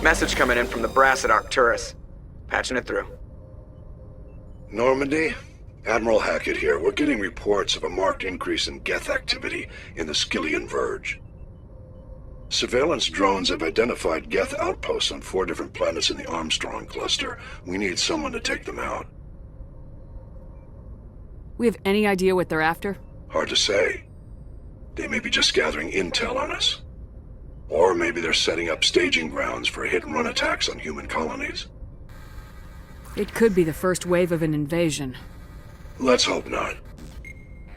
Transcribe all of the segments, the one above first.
Message coming in from the brass at Arcturus. Patching it through. Normandy? Admiral Hackett here. We're getting reports of a marked increase in Geth activity in the Skyllian Verge. Surveillance drones have identified Geth outposts on 4 different planets in the Armstrong cluster. We need someone to take them out. We have any idea what they're after? Hard to say. They may be just gathering intel on us. Or maybe they're setting up staging grounds for hit-and-run attacks on human colonies. It could be the first wave of an invasion. Let's hope not.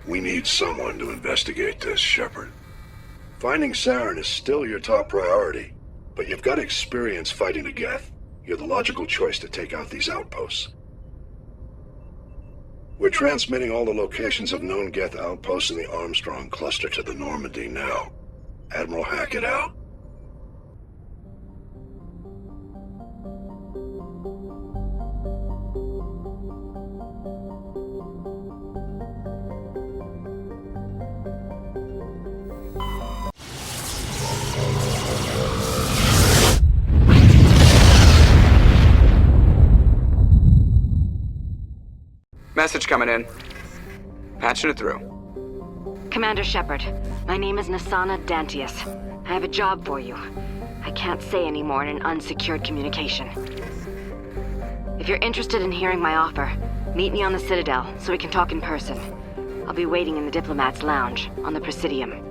We need someone to investigate this, Shepard. Finding Saren is still your top priority, but you've got experience fighting the Geth. You're the logical choice to take out these outposts. We're transmitting all the locations of known Geth outposts in the Armstrong cluster to the Normandy now. Admiral Hackett out. Message coming in. Patching it through. Commander Shepard, my name is Nassana Dantius. I have a job for you. I can't say any more in an unsecured communication. If you're interested in hearing my offer, meet me on the Citadel so we can talk in person. I'll be waiting in the Diplomat's Lounge on the Presidium.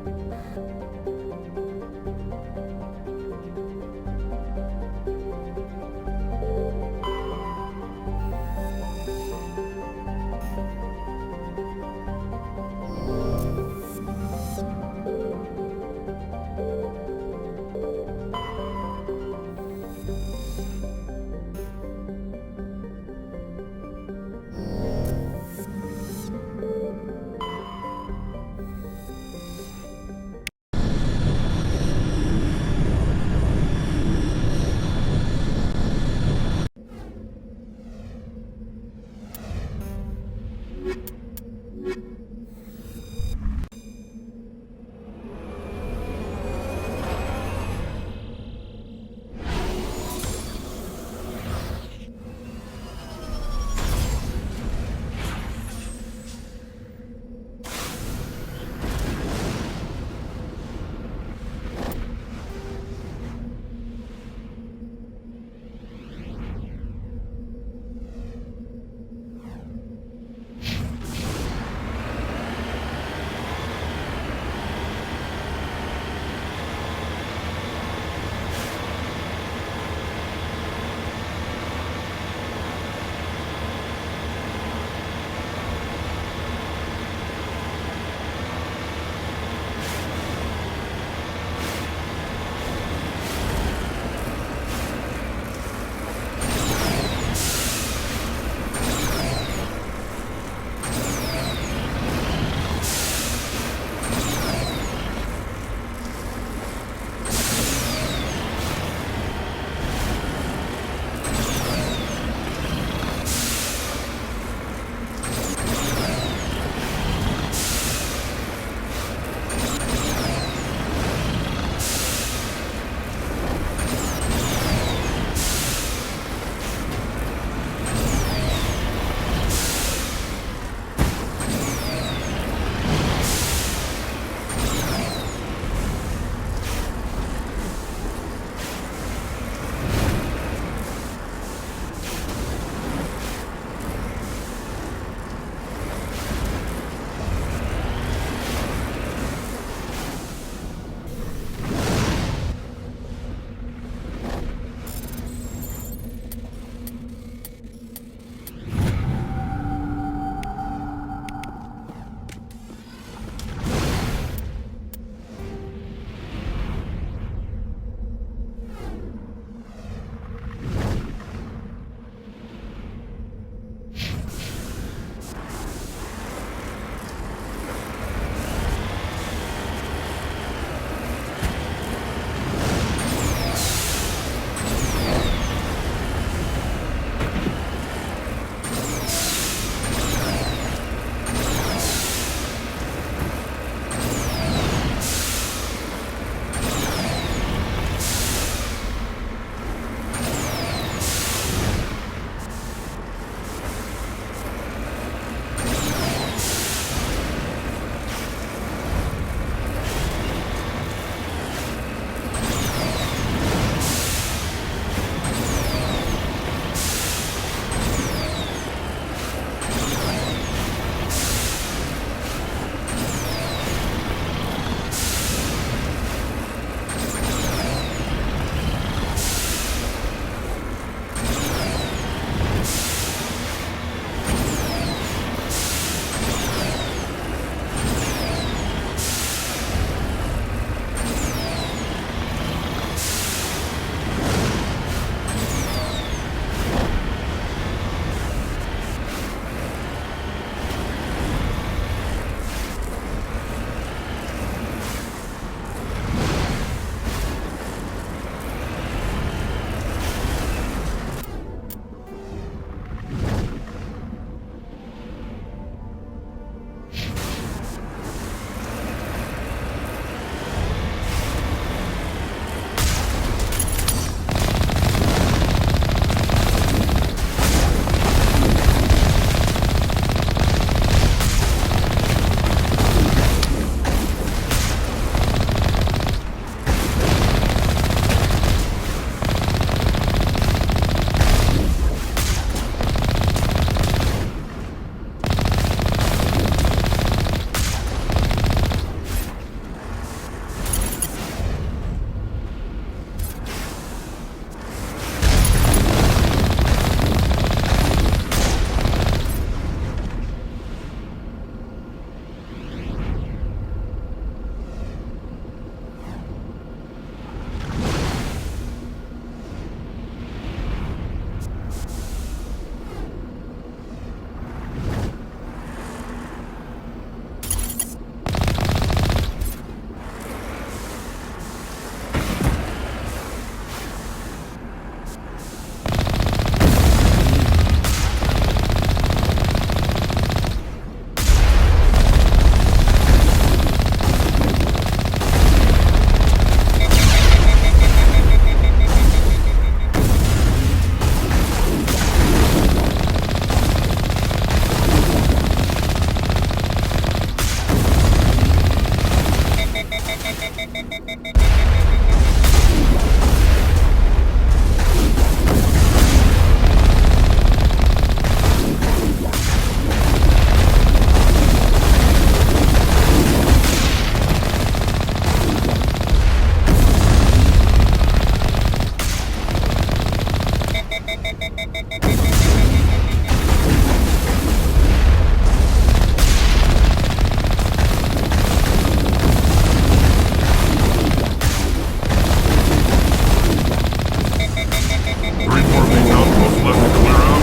Reporting outpost left to clear out.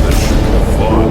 This should be fun.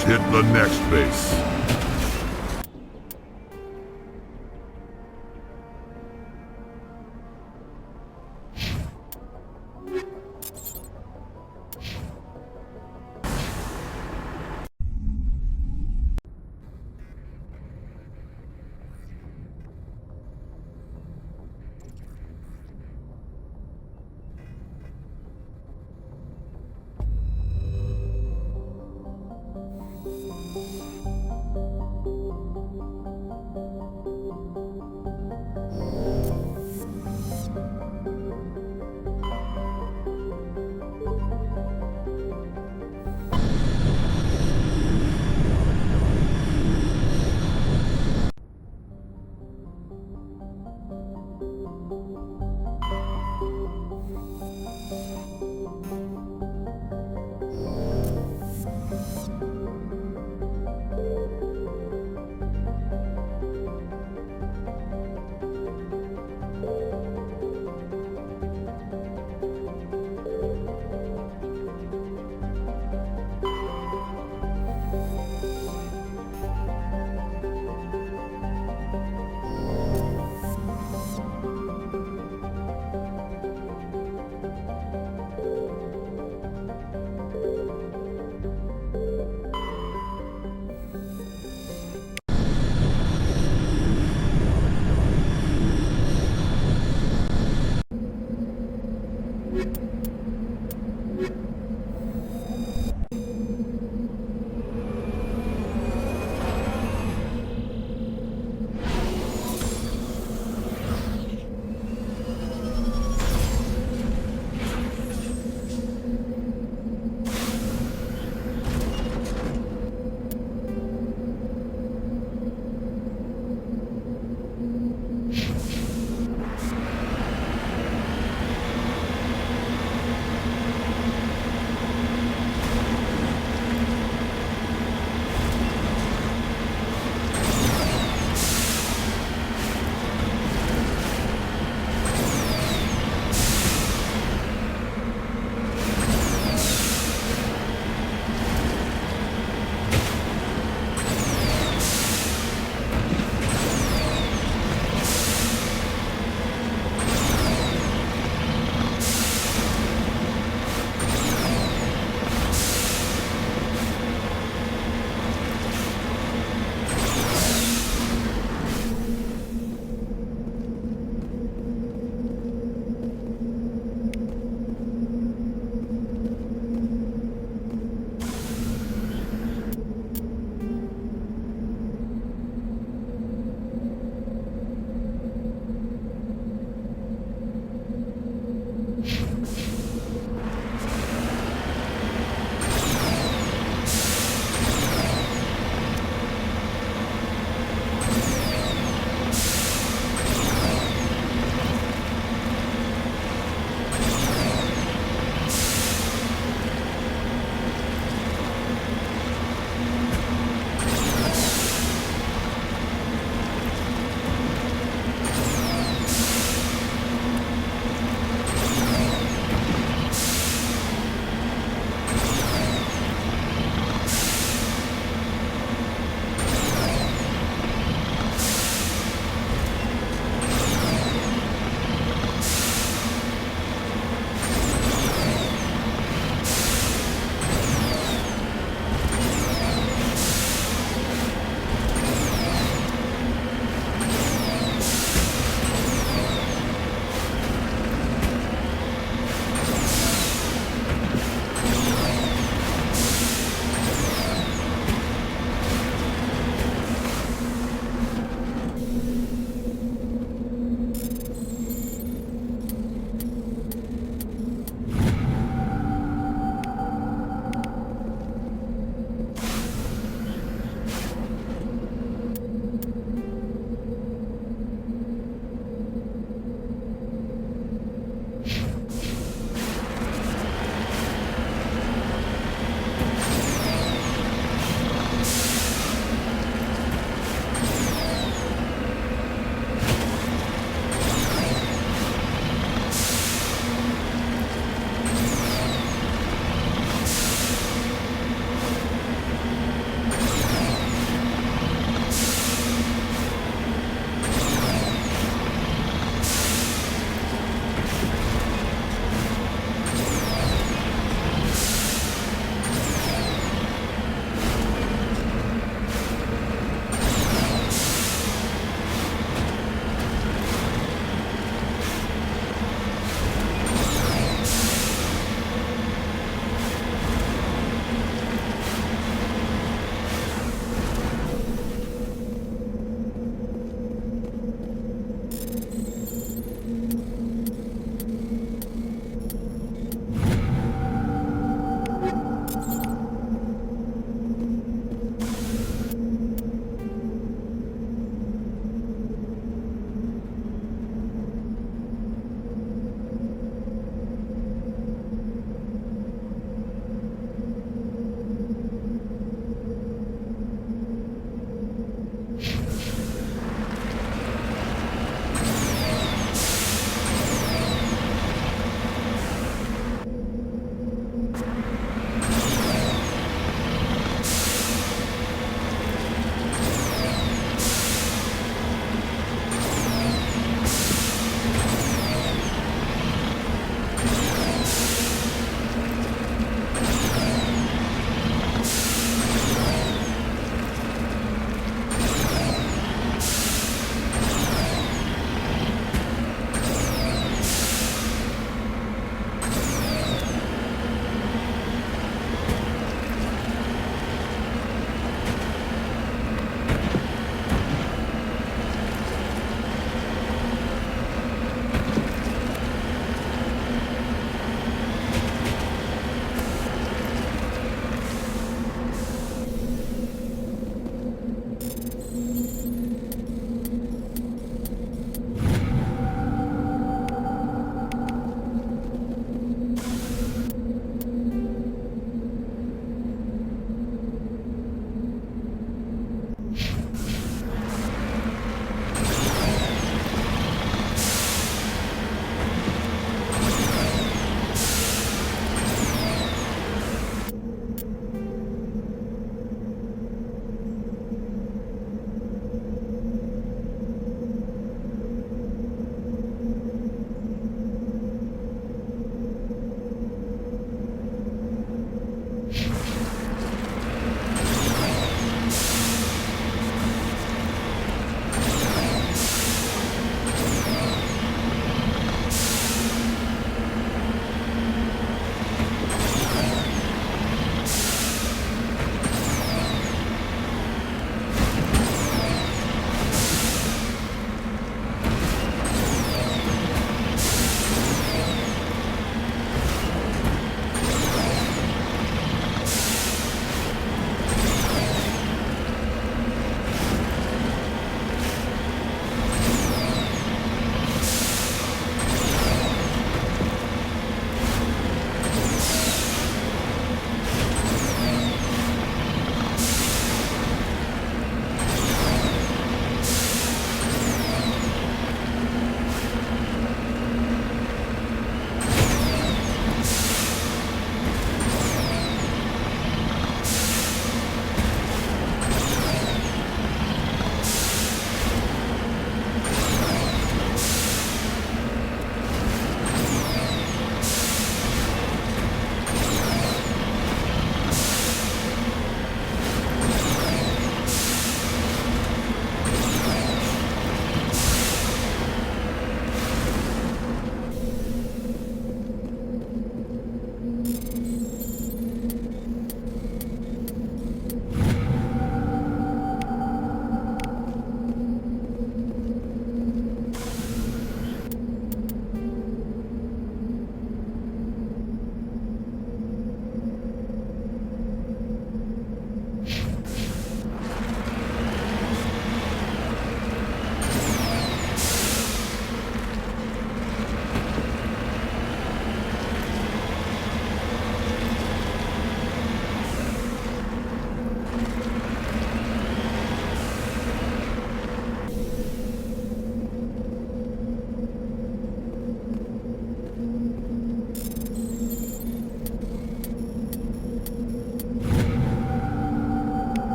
Let's hit the next base.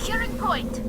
Securing point.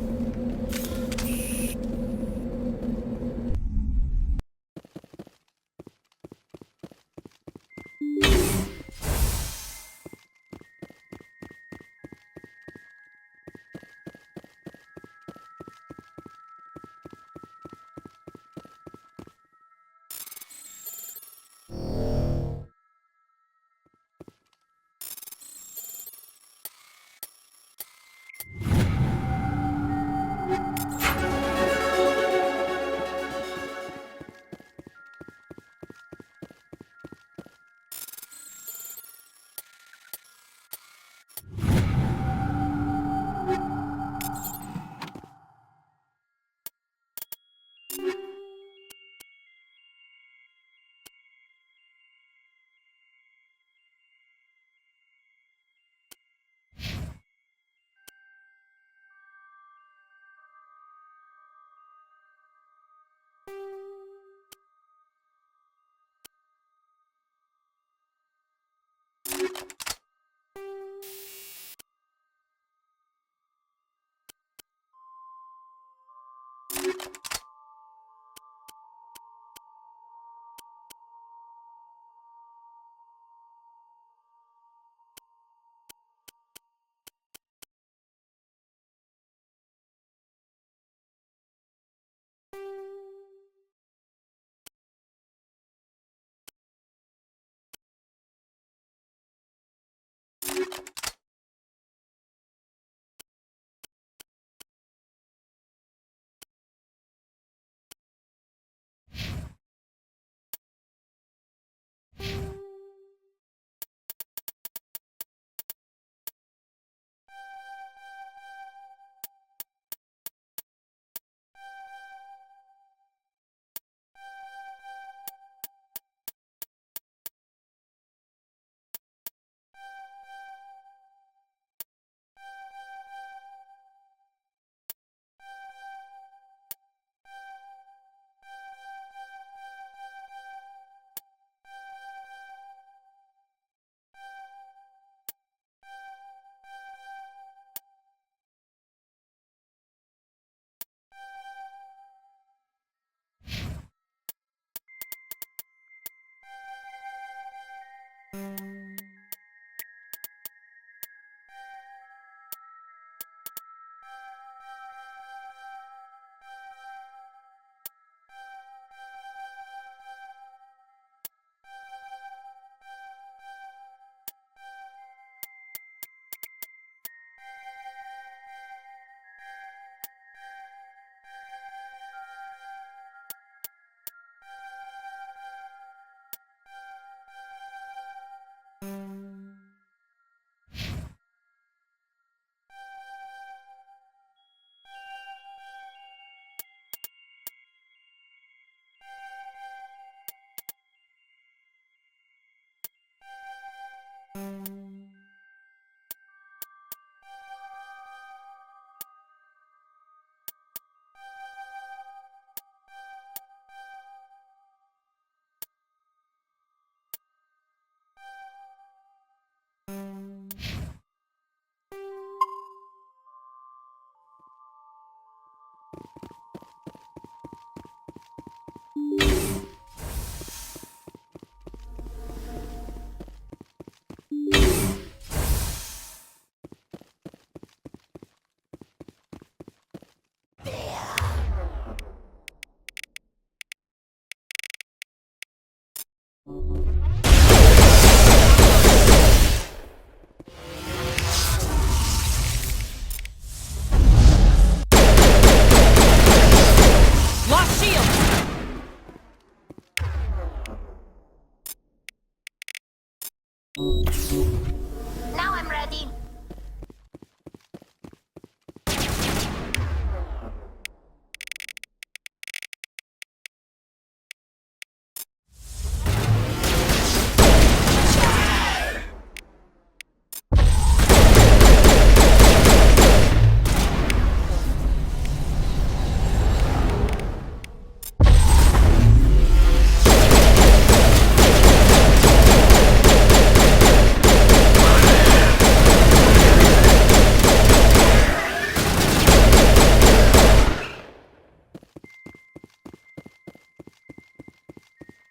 Now I'm ready.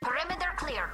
Perimeter clear.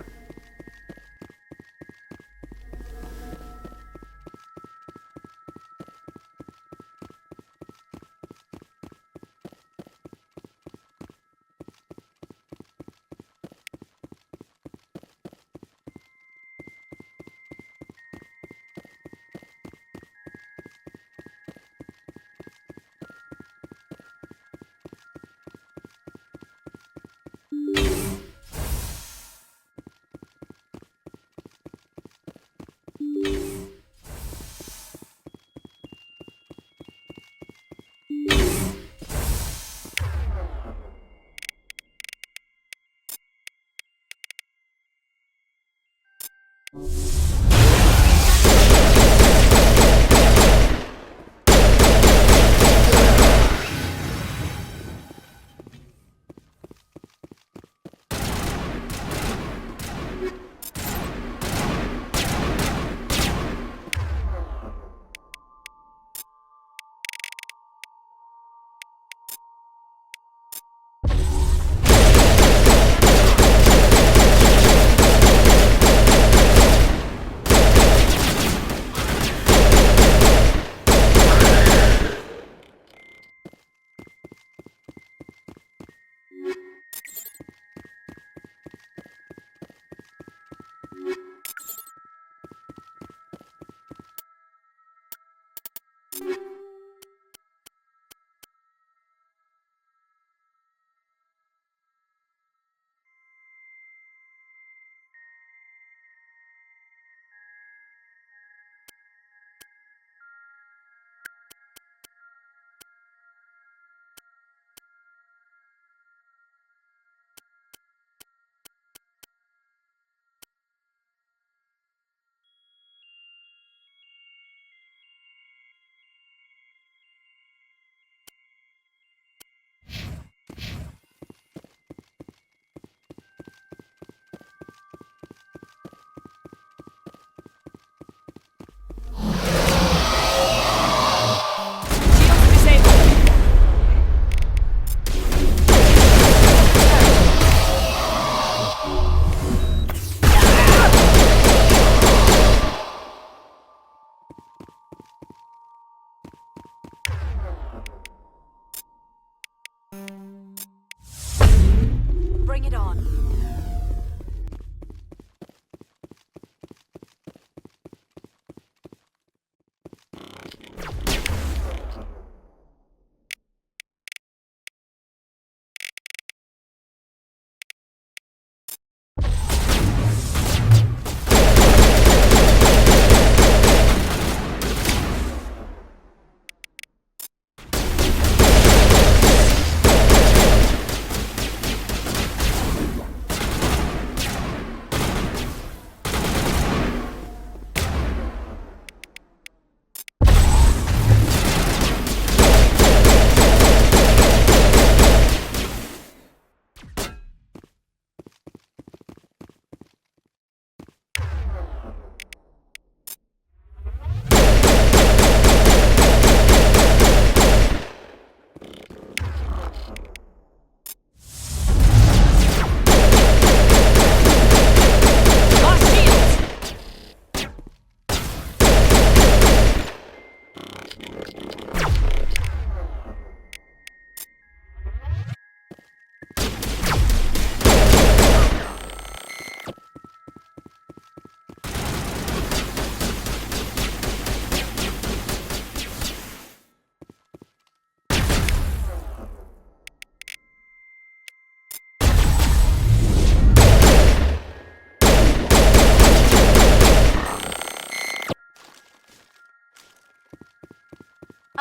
Bring it on.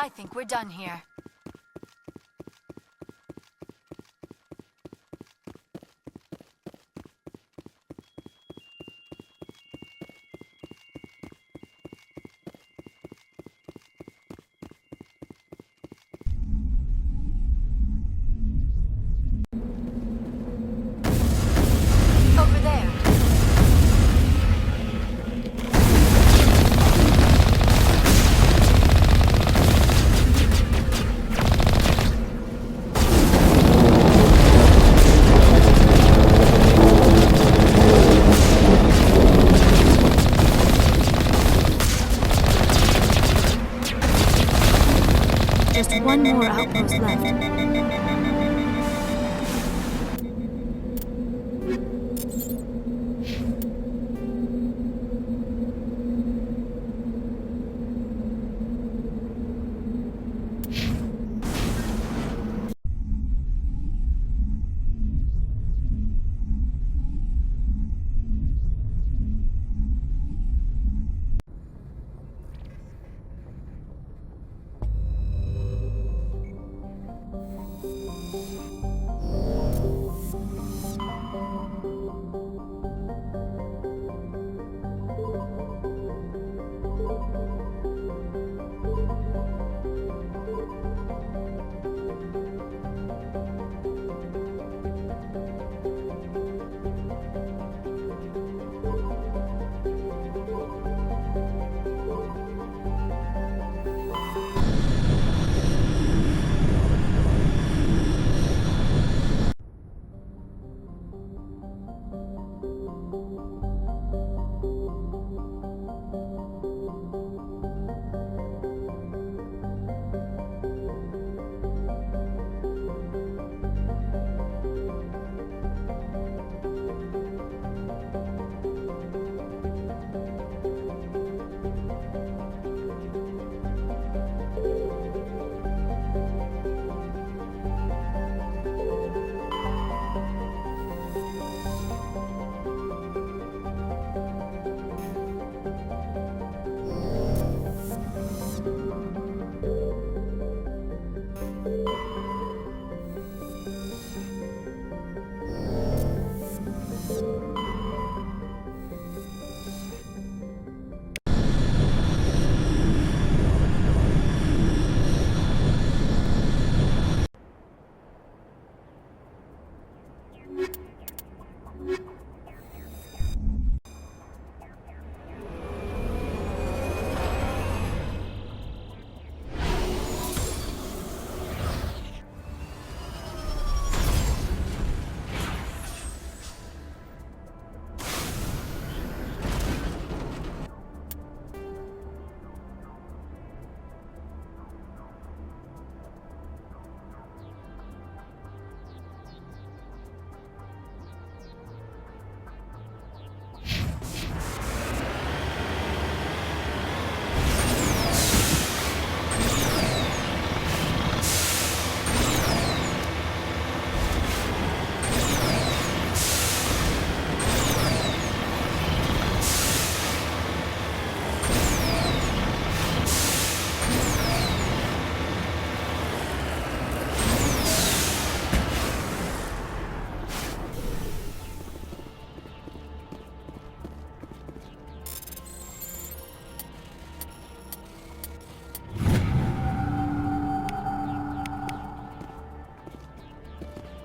I think we're done here. Over there. One more outpost left.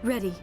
Ready.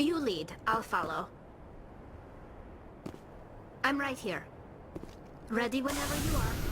You lead. I'll follow. I'm right here. Ready whenever you are.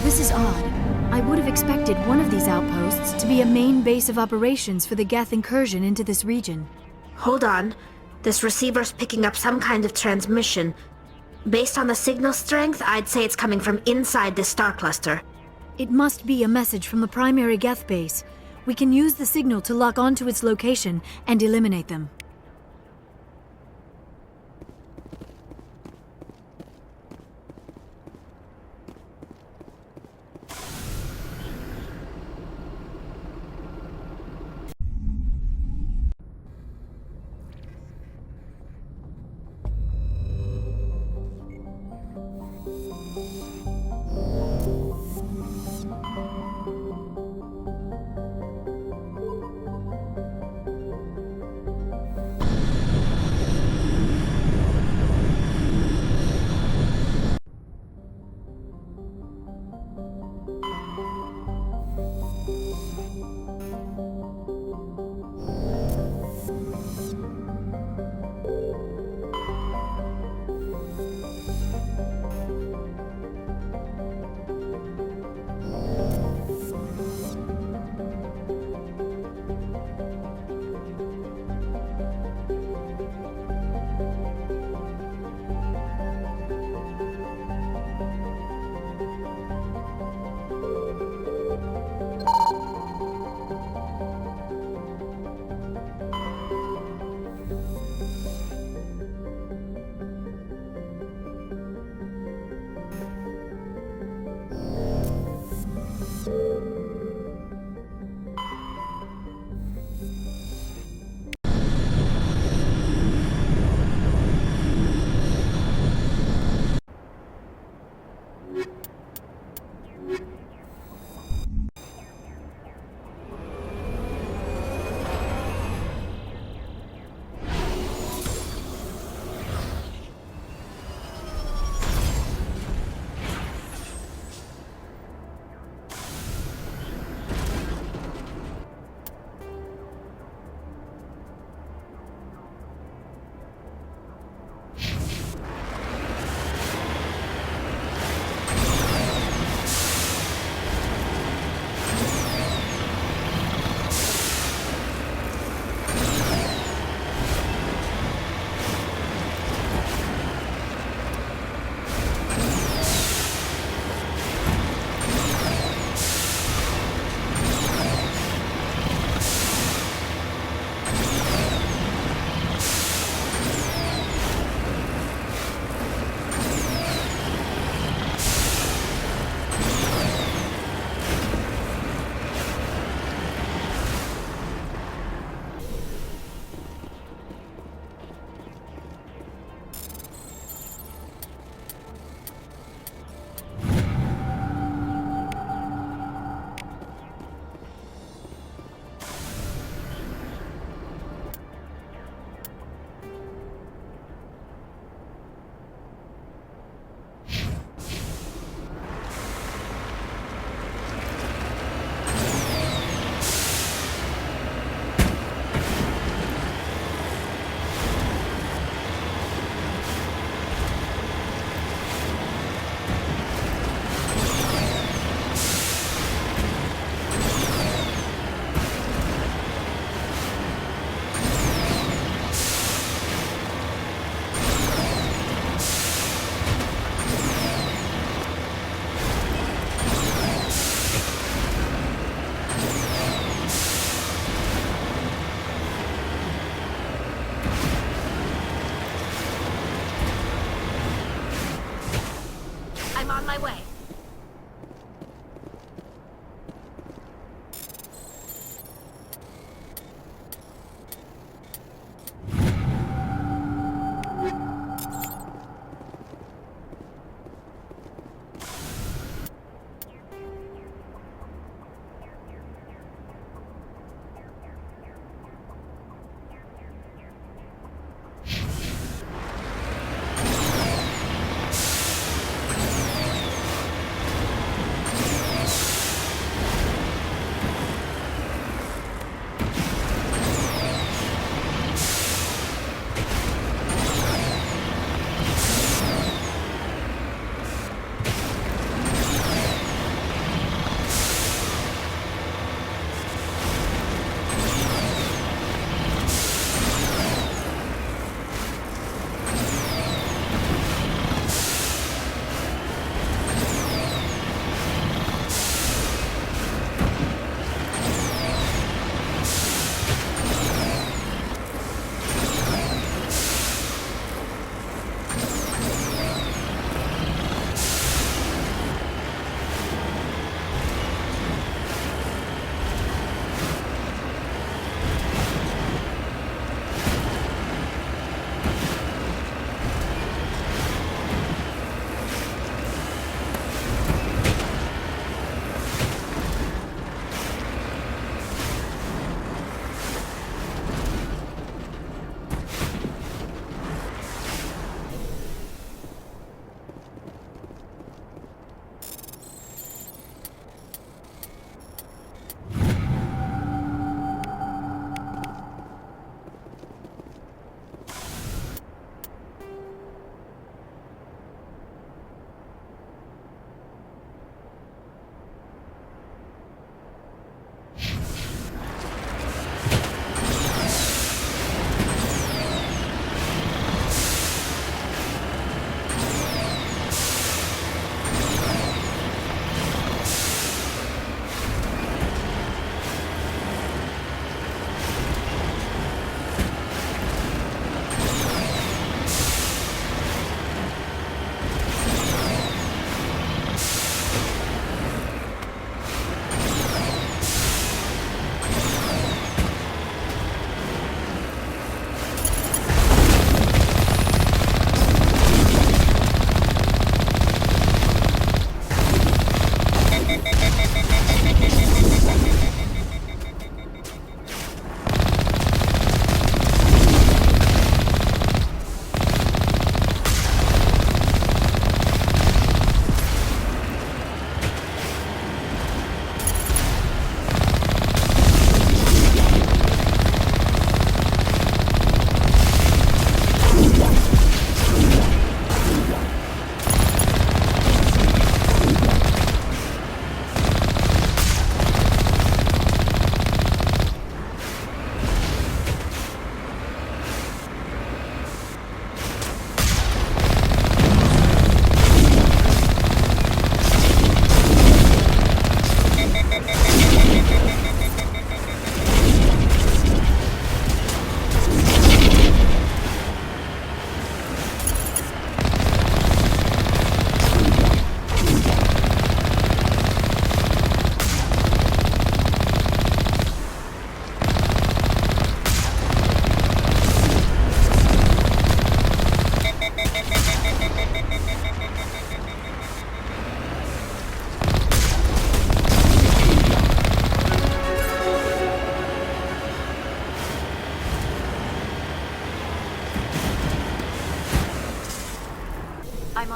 This is odd. I would have expected one of these outposts to be a main base of operations for the Geth incursion into this region. Hold on. This receiver's picking up some kind of transmission. Based on the signal strength, I'd say it's coming from inside this star cluster. It must be a message from the primary Geth base. We can use the signal to lock onto its location and eliminate them.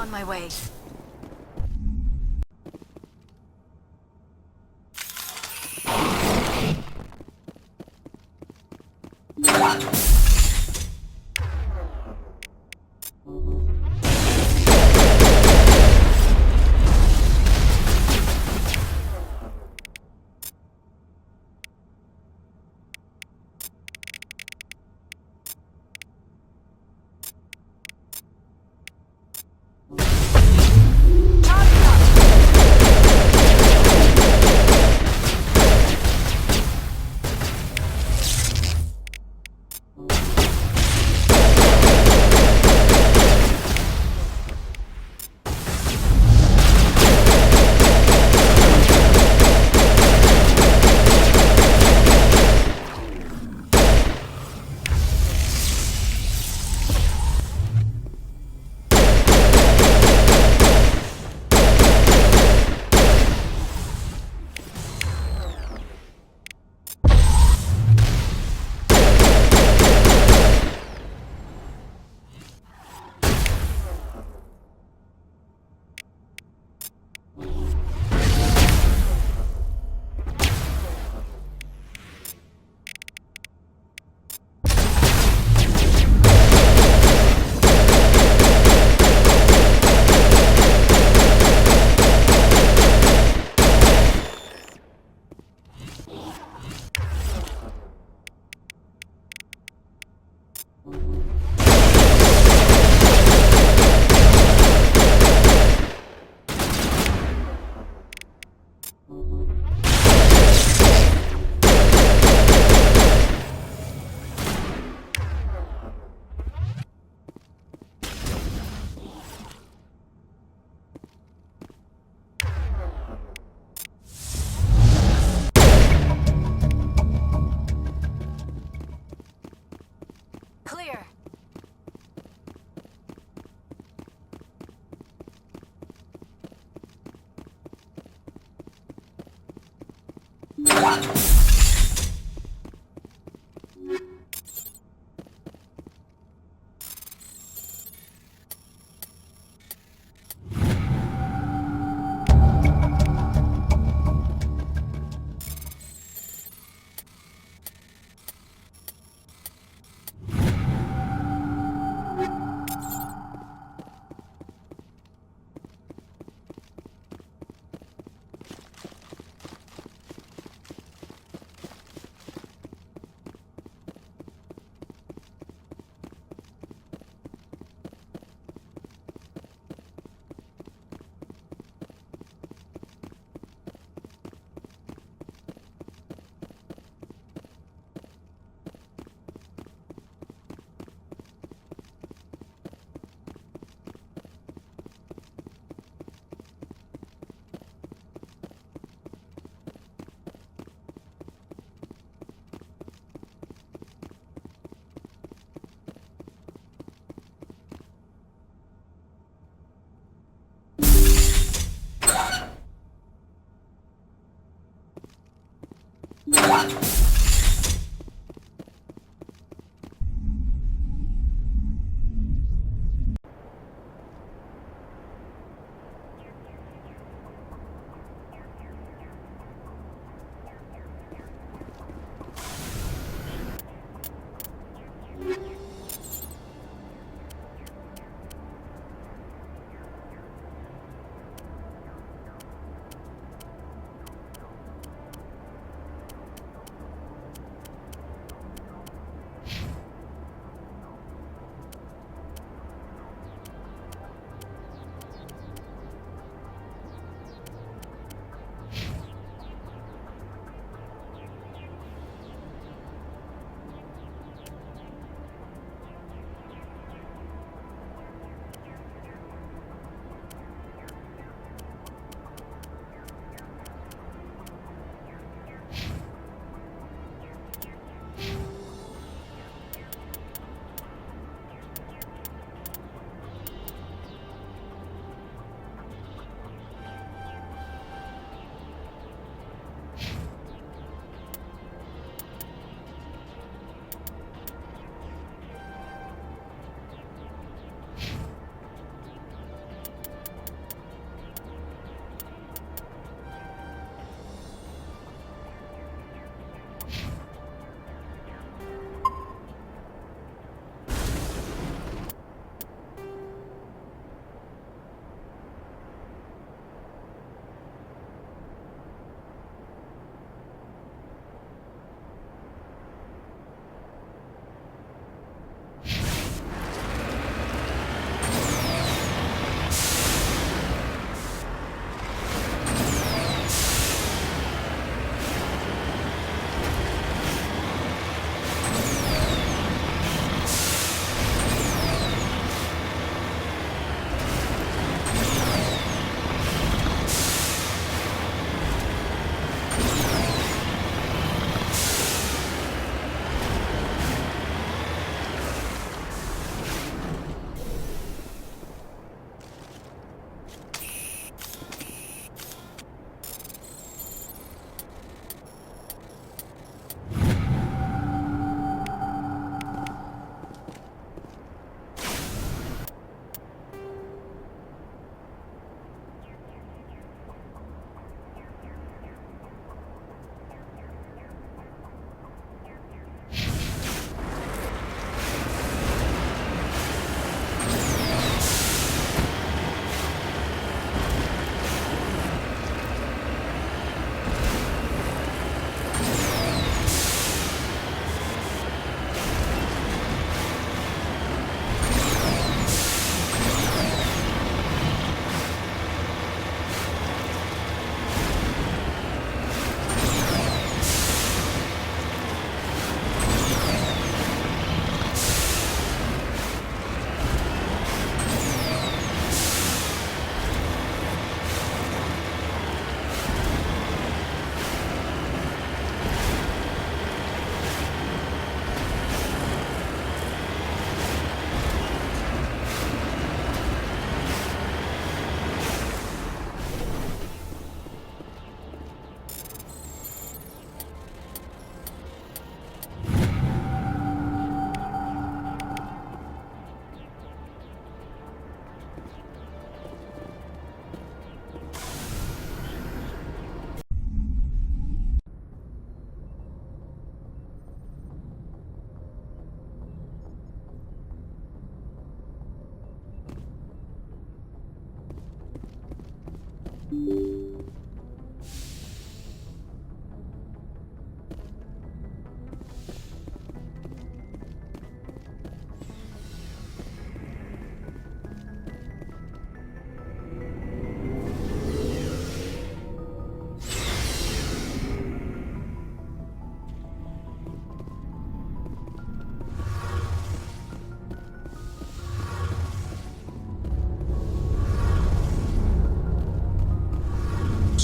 On my way. Clear.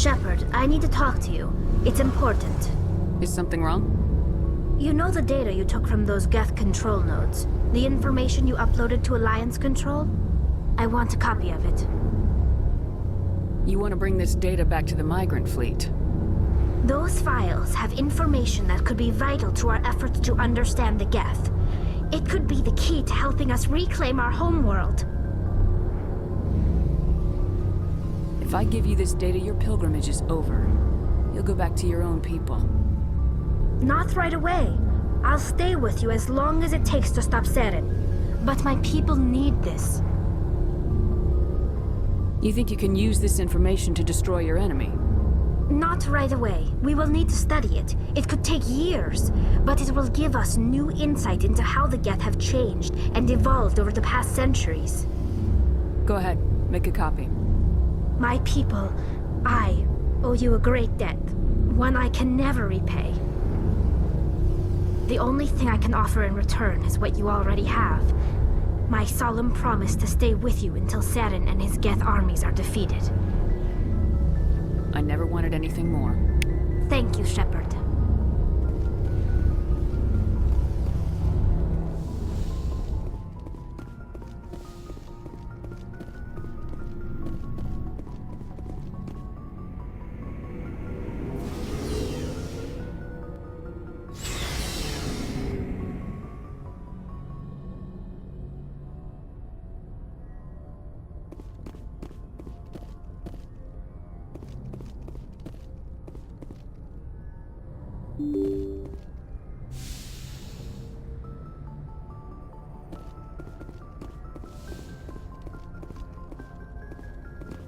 Shepard, I need to talk to you. It's important. Is something wrong? You know the data you took from those Geth control nodes? The information you uploaded to Alliance Control? I want a copy of it. You want to bring this data back to the migrant fleet? Those files have information that could be vital to our efforts to understand the Geth. It could be the key to helping us reclaim our homeworld. If I give you this data, your pilgrimage is over. You'll go back to your own people. Not right away. I'll stay with you as long as it takes to stop Saren. But my people need this. You think you can use this information to destroy your enemy? Not right away. We will need to study it. It could take years, but it will give us new insight into how the Geth have changed and evolved over the past centuries. Go ahead, make a copy. My people, I owe you a great debt, one I can never repay. The only thing I can offer in return is what you already have. My solemn promise to stay with you until Saren and his Geth armies are defeated. I never wanted anything more. Thank you, Shepard.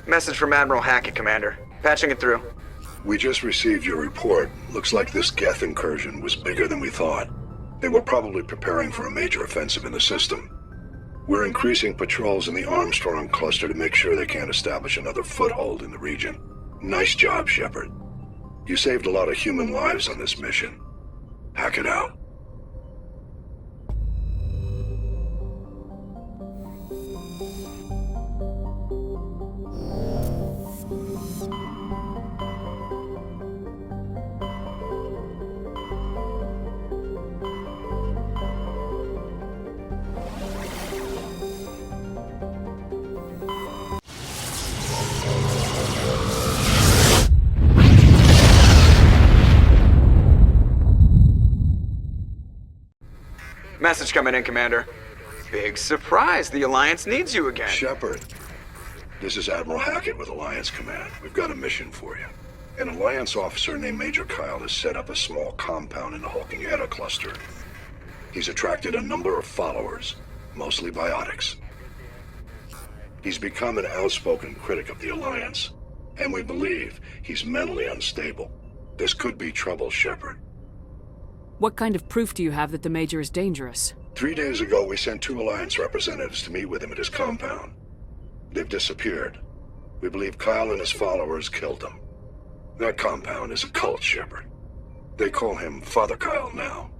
Message from Admiral Hackett, Commander. Patching it through. We just received your report. Looks like this Geth incursion was bigger than we thought. They were probably preparing for a major offensive in the system. We're increasing patrols in the Armstrong cluster to make sure they can't establish another foothold in the region. Nice job, Shepard. You saved a lot of human lives on this mission. Hackett out. Message coming in, Commander. Big surprise, the Alliance needs you again. Shepard, this is Admiral Hackett with Alliance Command. We've got a mission for you. An Alliance officer named Major Kyle has set up a small compound in the Hulking Eta cluster. He's attracted a number of followers, mostly biotics. He's become an outspoken critic of the Alliance, and we believe he's mentally unstable. This could be trouble, Shepard. What kind of proof do you have that the Major is dangerous? 3 days ago, we sent 2 Alliance representatives to meet with him at his compound. They've disappeared. We believe Kyle and his followers killed them. That compound is a cult, Shepard. They call him Father Kyle now.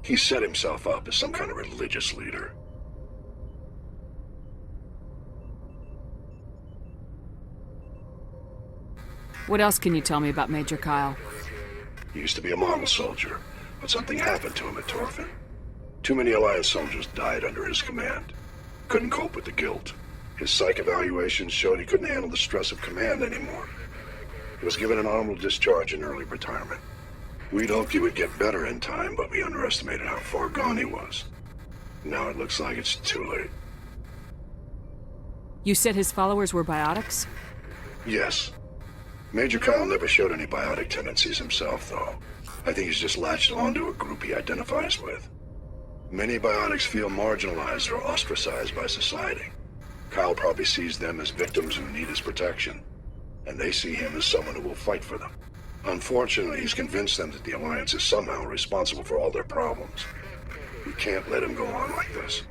He set himself up as some kind of religious leader. What else can you tell me about Major Kyle? He used to be a model soldier, but something happened to him at Torfin. Too many Alliance soldiers died under his command. Couldn't cope with the guilt. His psych evaluations showed he couldn't handle the stress of command anymore. He was given an honorable discharge in early retirement. We'd hoped he would get better in time, but we underestimated how far gone he was. Now it looks like it's too late. You said his followers were biotics? Yes. Major Kyle never showed any biotic tendencies himself, though. I think he's just latched onto a group he identifies with. Many biotics feel marginalized or ostracized by society. Kyle probably sees them as victims who need his protection, and they see him as someone who will fight for them. Unfortunately, he's convinced them that the Alliance is somehow responsible for all their problems. We can't let him go on like this.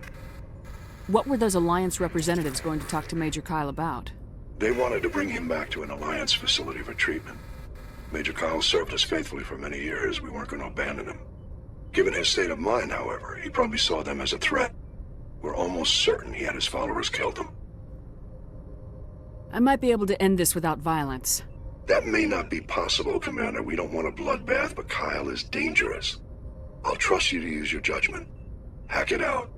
What were those Alliance representatives going to talk to Major Kyle about? They wanted to bring him back to an Alliance facility for treatment. Major Kyle served us faithfully for many years. We weren't going to abandon him. Given his state of mind, however, he probably saw them as a threat. We're almost certain he had his followers killed him. I might be able to end this without violence. That may not be possible, Commander. We don't want a bloodbath, but Kyle is dangerous. I'll trust you to use your judgment. Hack it out.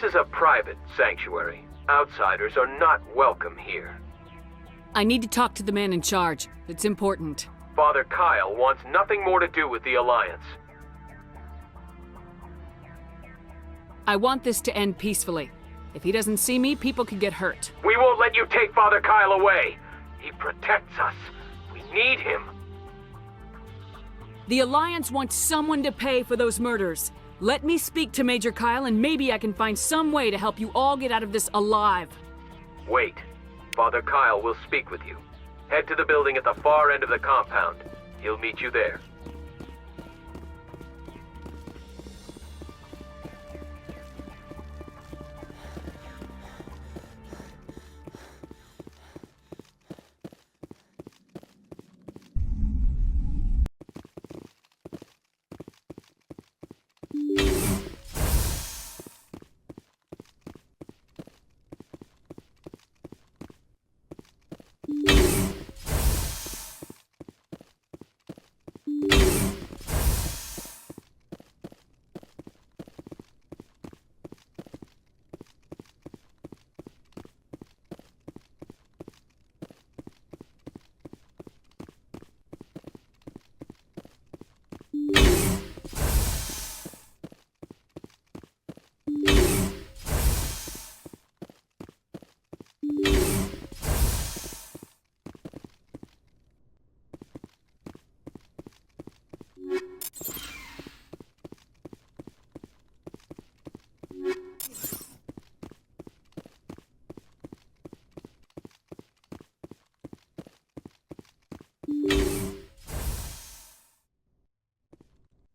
This is a private sanctuary. Outsiders are not welcome here. I need to talk to the man in charge. It's important. Father Kyle wants nothing more to do with the Alliance. I want this to end peacefully. If he doesn't see me, people could get hurt. We won't let you take Father Kyle away. He protects us. We need him. The Alliance wants someone to pay for those murders. Let me speak to Major Kyle and maybe I can find some way to help you all get out of this alive. Wait. Father Kyle will speak with you. Head to the building at the far end of the compound. He'll meet you there.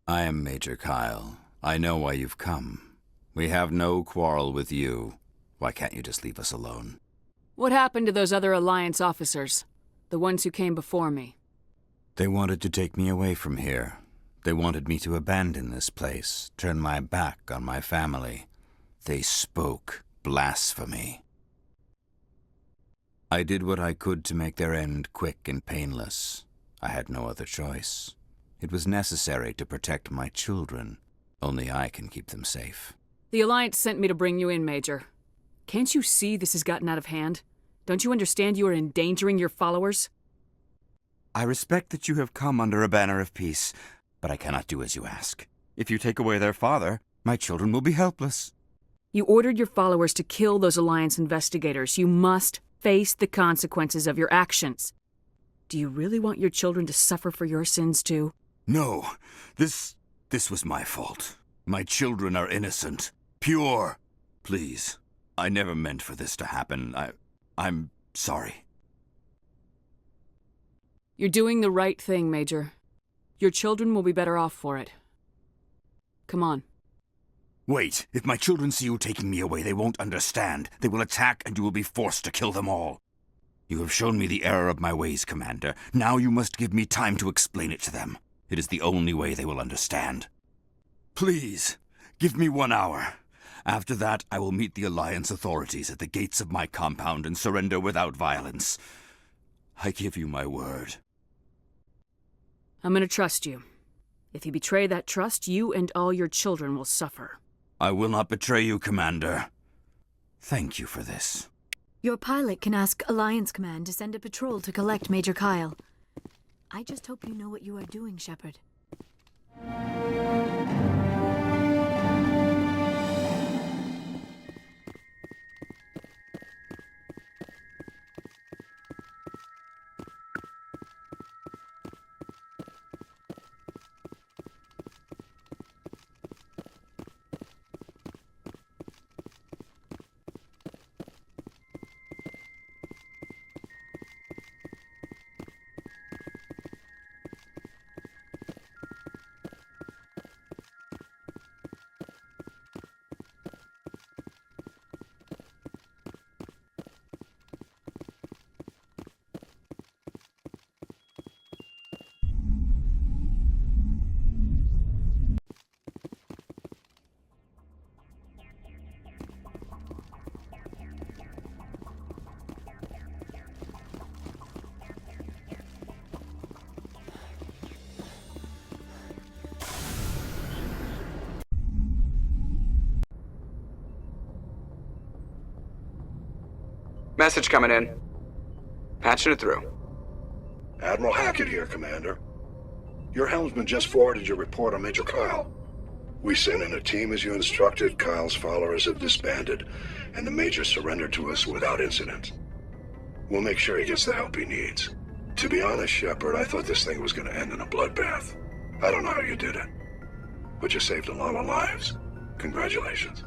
I am Major Kyle. I know why you've come. We have no quarrel with you. Why can't you just leave us alone? What happened to those other Alliance officers? The ones who came before me? They wanted to take me away from here. They wanted me to abandon this place, turn my back on my family. They spoke blasphemy. I did what I could to make their end quick and painless. I had no other choice. It was necessary to protect my children. Only I can keep them safe. The Alliance sent me to bring you in, Major. Can't you see this has gotten out of hand? Don't you understand you are endangering your followers? I respect that you have come under a banner of peace, but I cannot do as you ask. If you take away their father, my children will be helpless. You ordered your followers to kill those Alliance investigators. You must face the consequences of your actions. Do you really want your children to suffer for your sins too? No, this was my fault. My children are innocent, pure. Please, I never meant for this to happen. I'm sorry. You're doing the right thing, Major. Your children will be better off for it. Come on. Wait, if my children see you taking me away, they won't understand. They will attack and you will be forced to kill them all. You have shown me the error of my ways, Commander. Now you must give me time to explain it to them. It is the only way they will understand. Please, give me 1 hour. After that, I will meet the Alliance authorities at the gates of my compound and surrender without violence. I give you my word. I'm gonna trust you. If you betray that trust, you and all your children will suffer. I will not betray you, Commander. Thank you for this. Your pilot can ask Alliance Command to send a patrol to collect Major Kyle. I just hope you know what you are doing, Shepard. Message coming in. Patching it through. Admiral Hackett here, Commander. Your helmsman just forwarded your report on Major Kyle. We sent in a team as you instructed. Kyle's followers have disbanded, and the Major surrendered to us without incident. We'll make sure he gets the help he needs. To be honest, Shepard, I thought this thing was going to end in a bloodbath. I don't know how you did it, but you saved a lot of lives. Congratulations.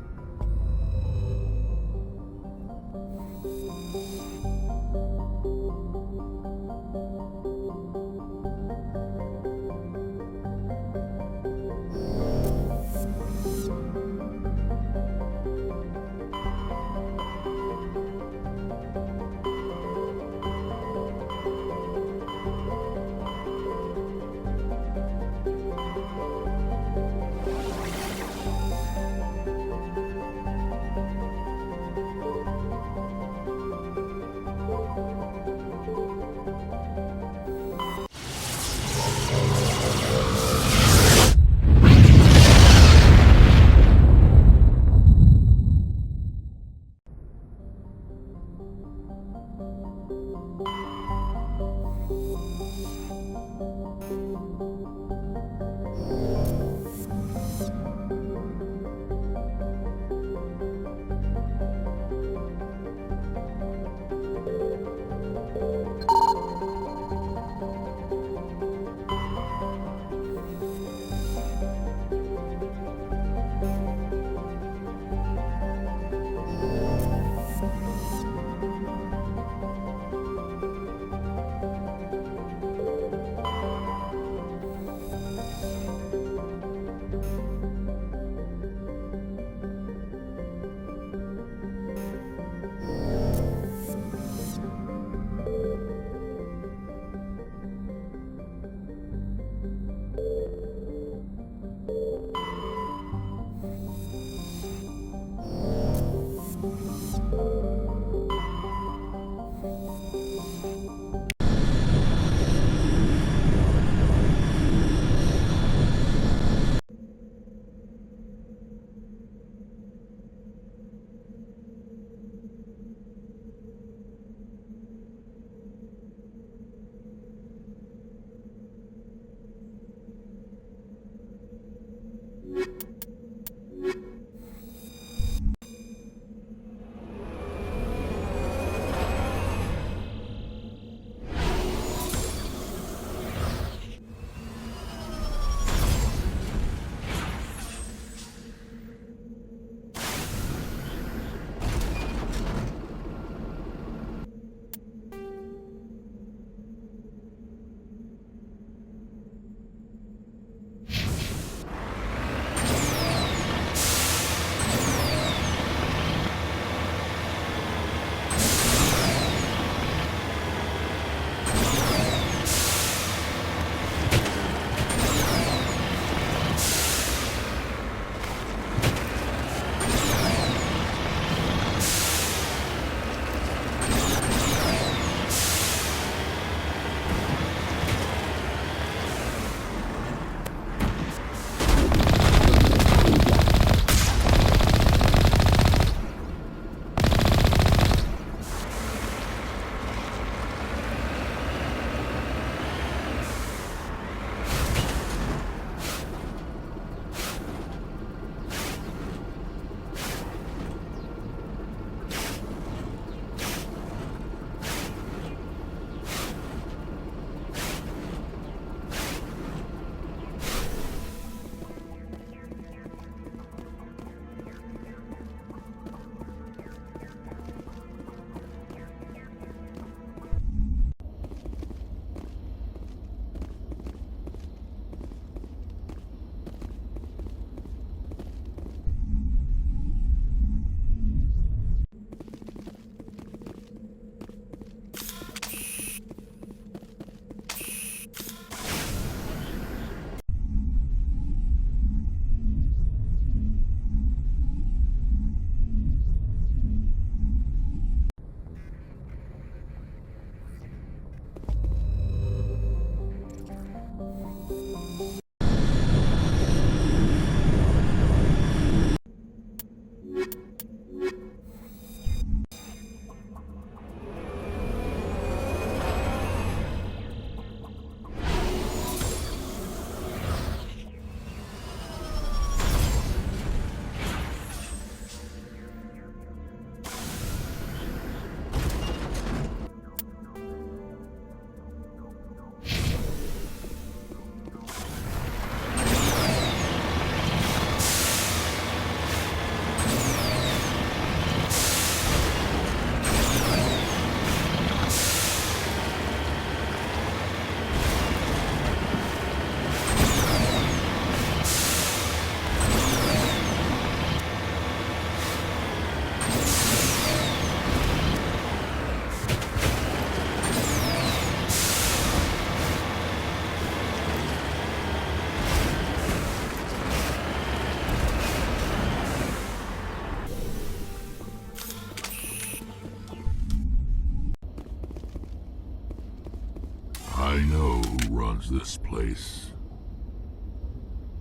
I know who runs this place.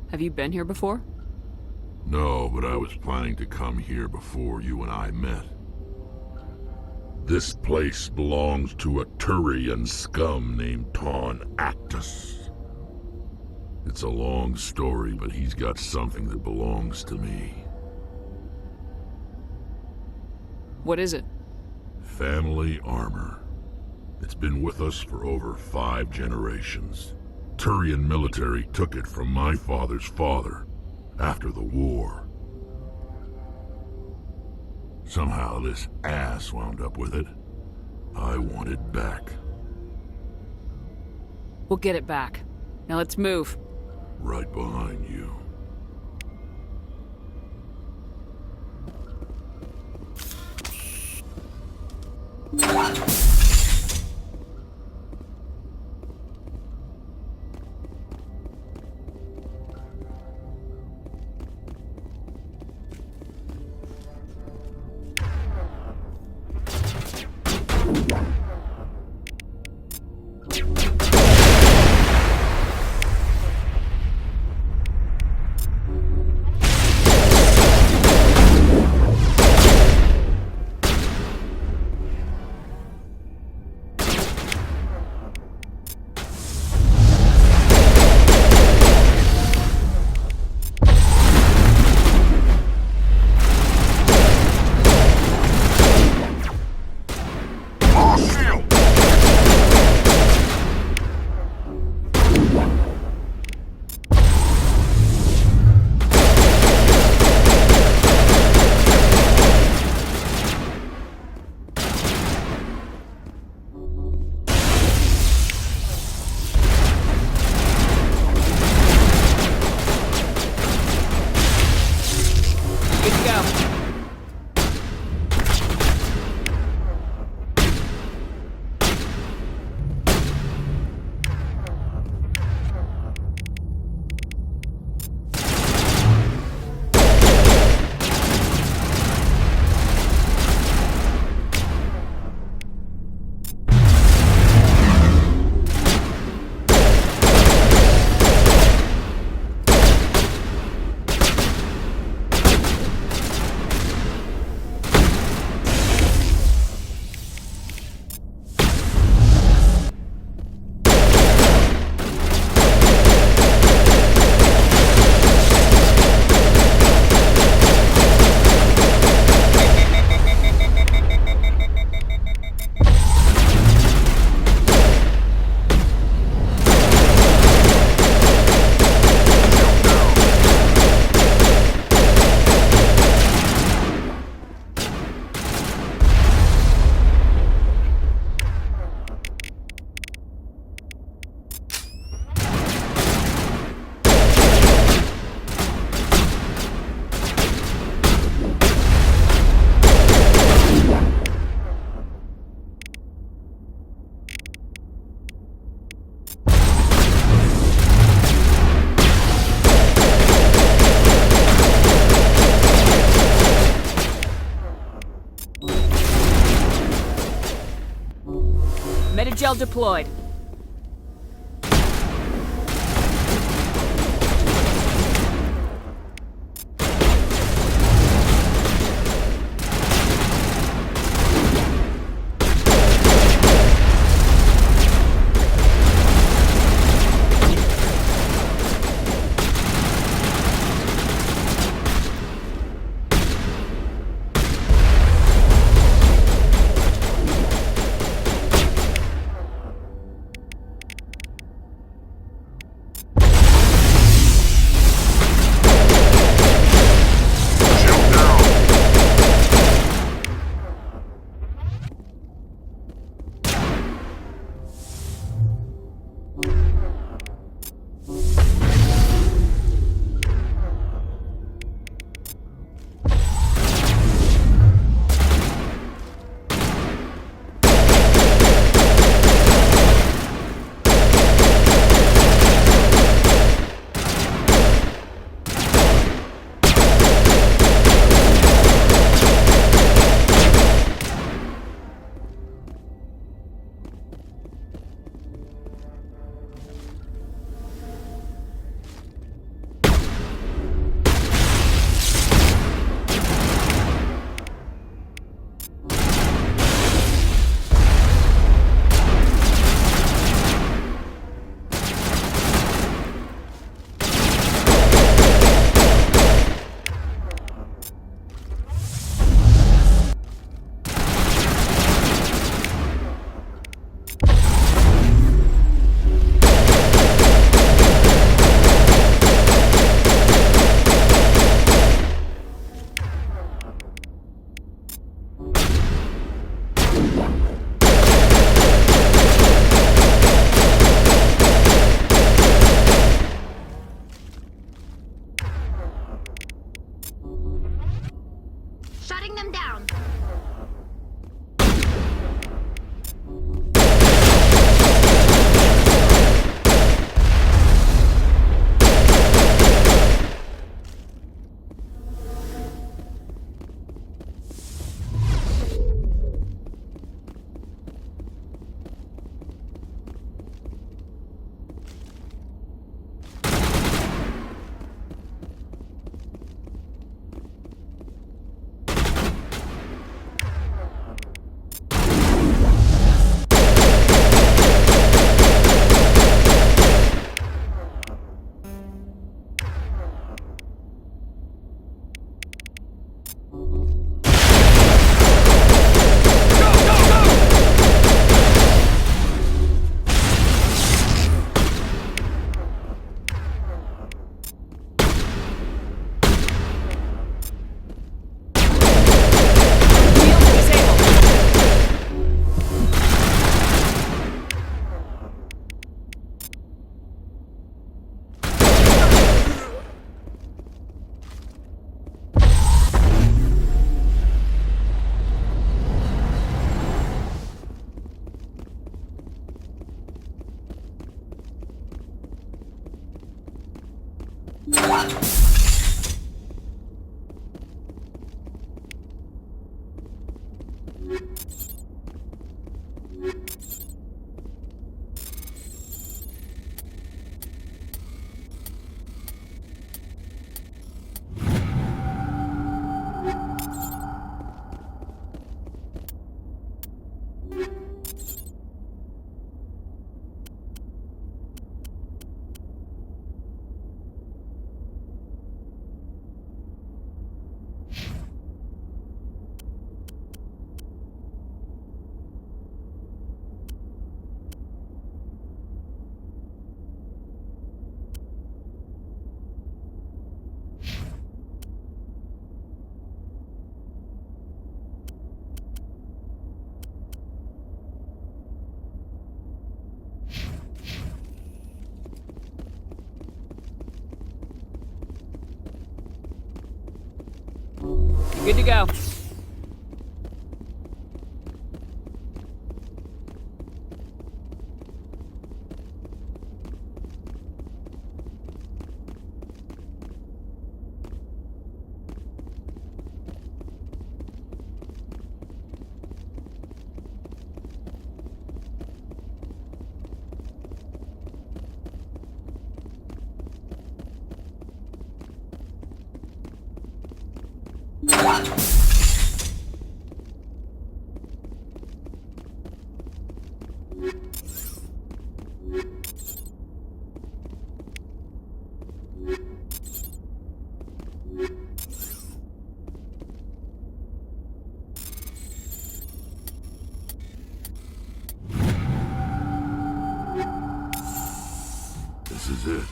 Have you been here before? No, but I was planning to come here before you and I met. This place belongs to a Turian scum named Ton Actus. It's a long story, but he's got something that belongs to me. What is it? Family armor. It's been with us for over 5 generations. Turian military took it from my father's father after the war. Somehow this ass wound up with it. I want it back. We'll get it back. Now let's move. Right behind you. Metagel deployed. Good to go. This is it.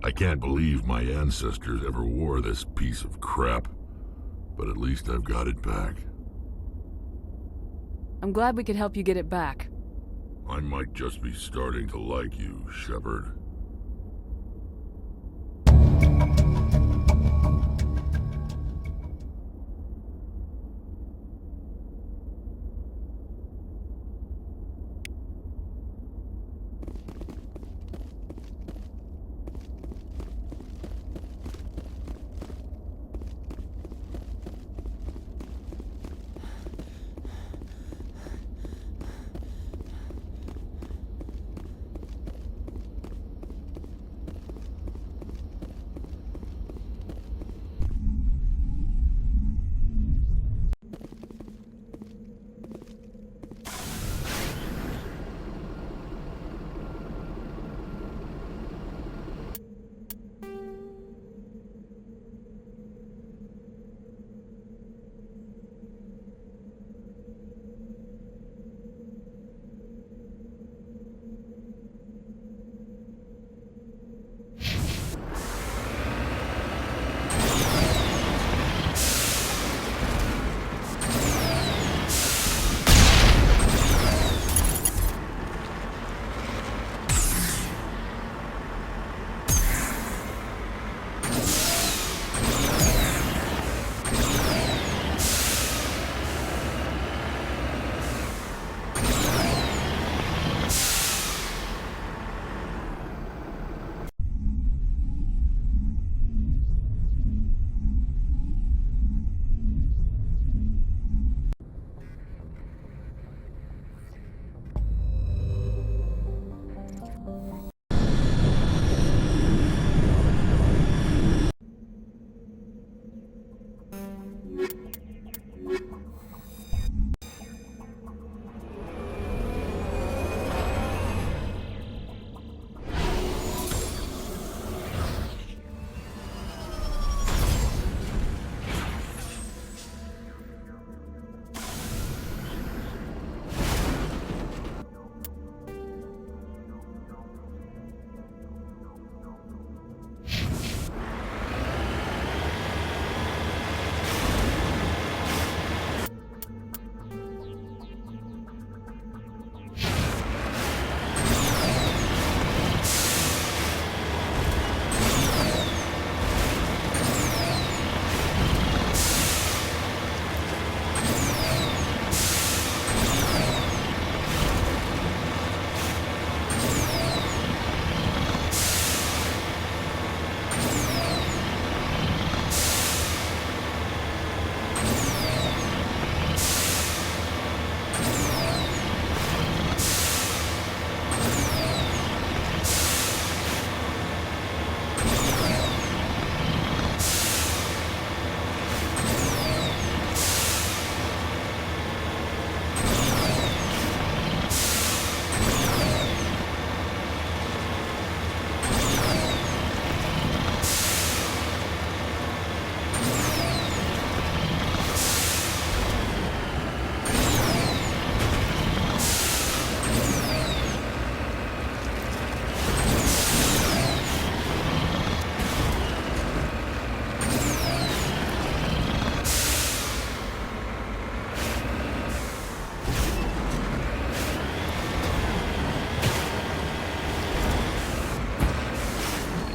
I can't believe my ancestors ever wore this piece of crap, but at least I've got it back. I'm glad we could help you get it back. I might just be starting to like you, Shepard.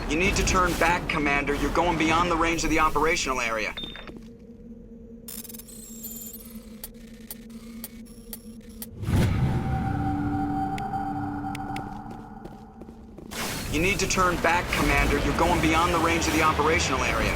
You need to turn back, Commander. You're going beyond the range of the operational area. You need to turn back, Commander. You're going beyond the range of the operational area.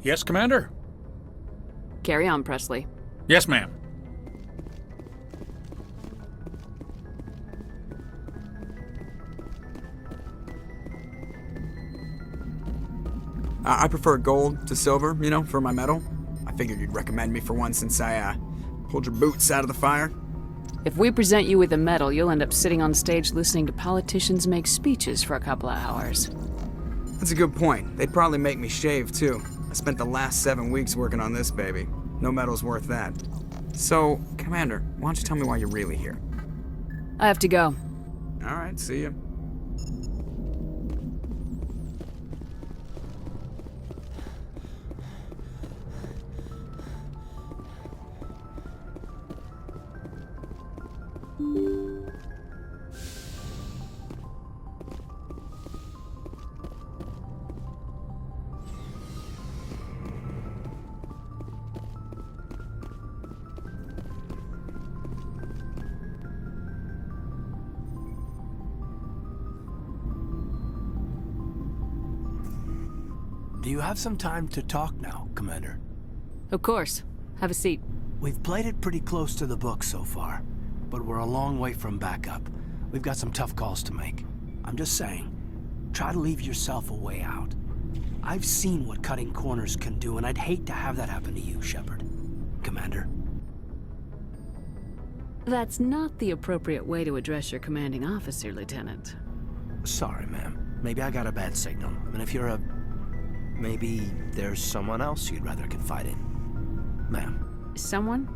Yes, Commander? Carry on, Presley. Yes, ma'am. I prefer gold to silver, you know, for my medal. I figured you'd recommend me for one since I, pulled your boots out of the fire. If we present you with a medal, you'll end up sitting on stage listening to politicians make speeches for a couple of hours. That's a good point. They'd probably make me shave, too. I spent the last 7 weeks working on this baby. No medal's worth that. So, Commander, why don't you tell me why you're really here? I have to go. All right, see ya. Do you have some time to talk now, Commander? Of course. Have a seat. We've played it pretty close to the book so far, but we're a long way from backup. We've got some tough calls to make. I'm just saying, try to leave yourself a way out. I've seen what cutting corners can do, and I'd hate to have that happen to you, Shepard. Commander. That's not the appropriate way to address your commanding officer, Lieutenant. Sorry, ma'am. Maybe I got a bad signal. And if you're a... maybe there's someone else you'd rather confide in. Ma'am. Someone?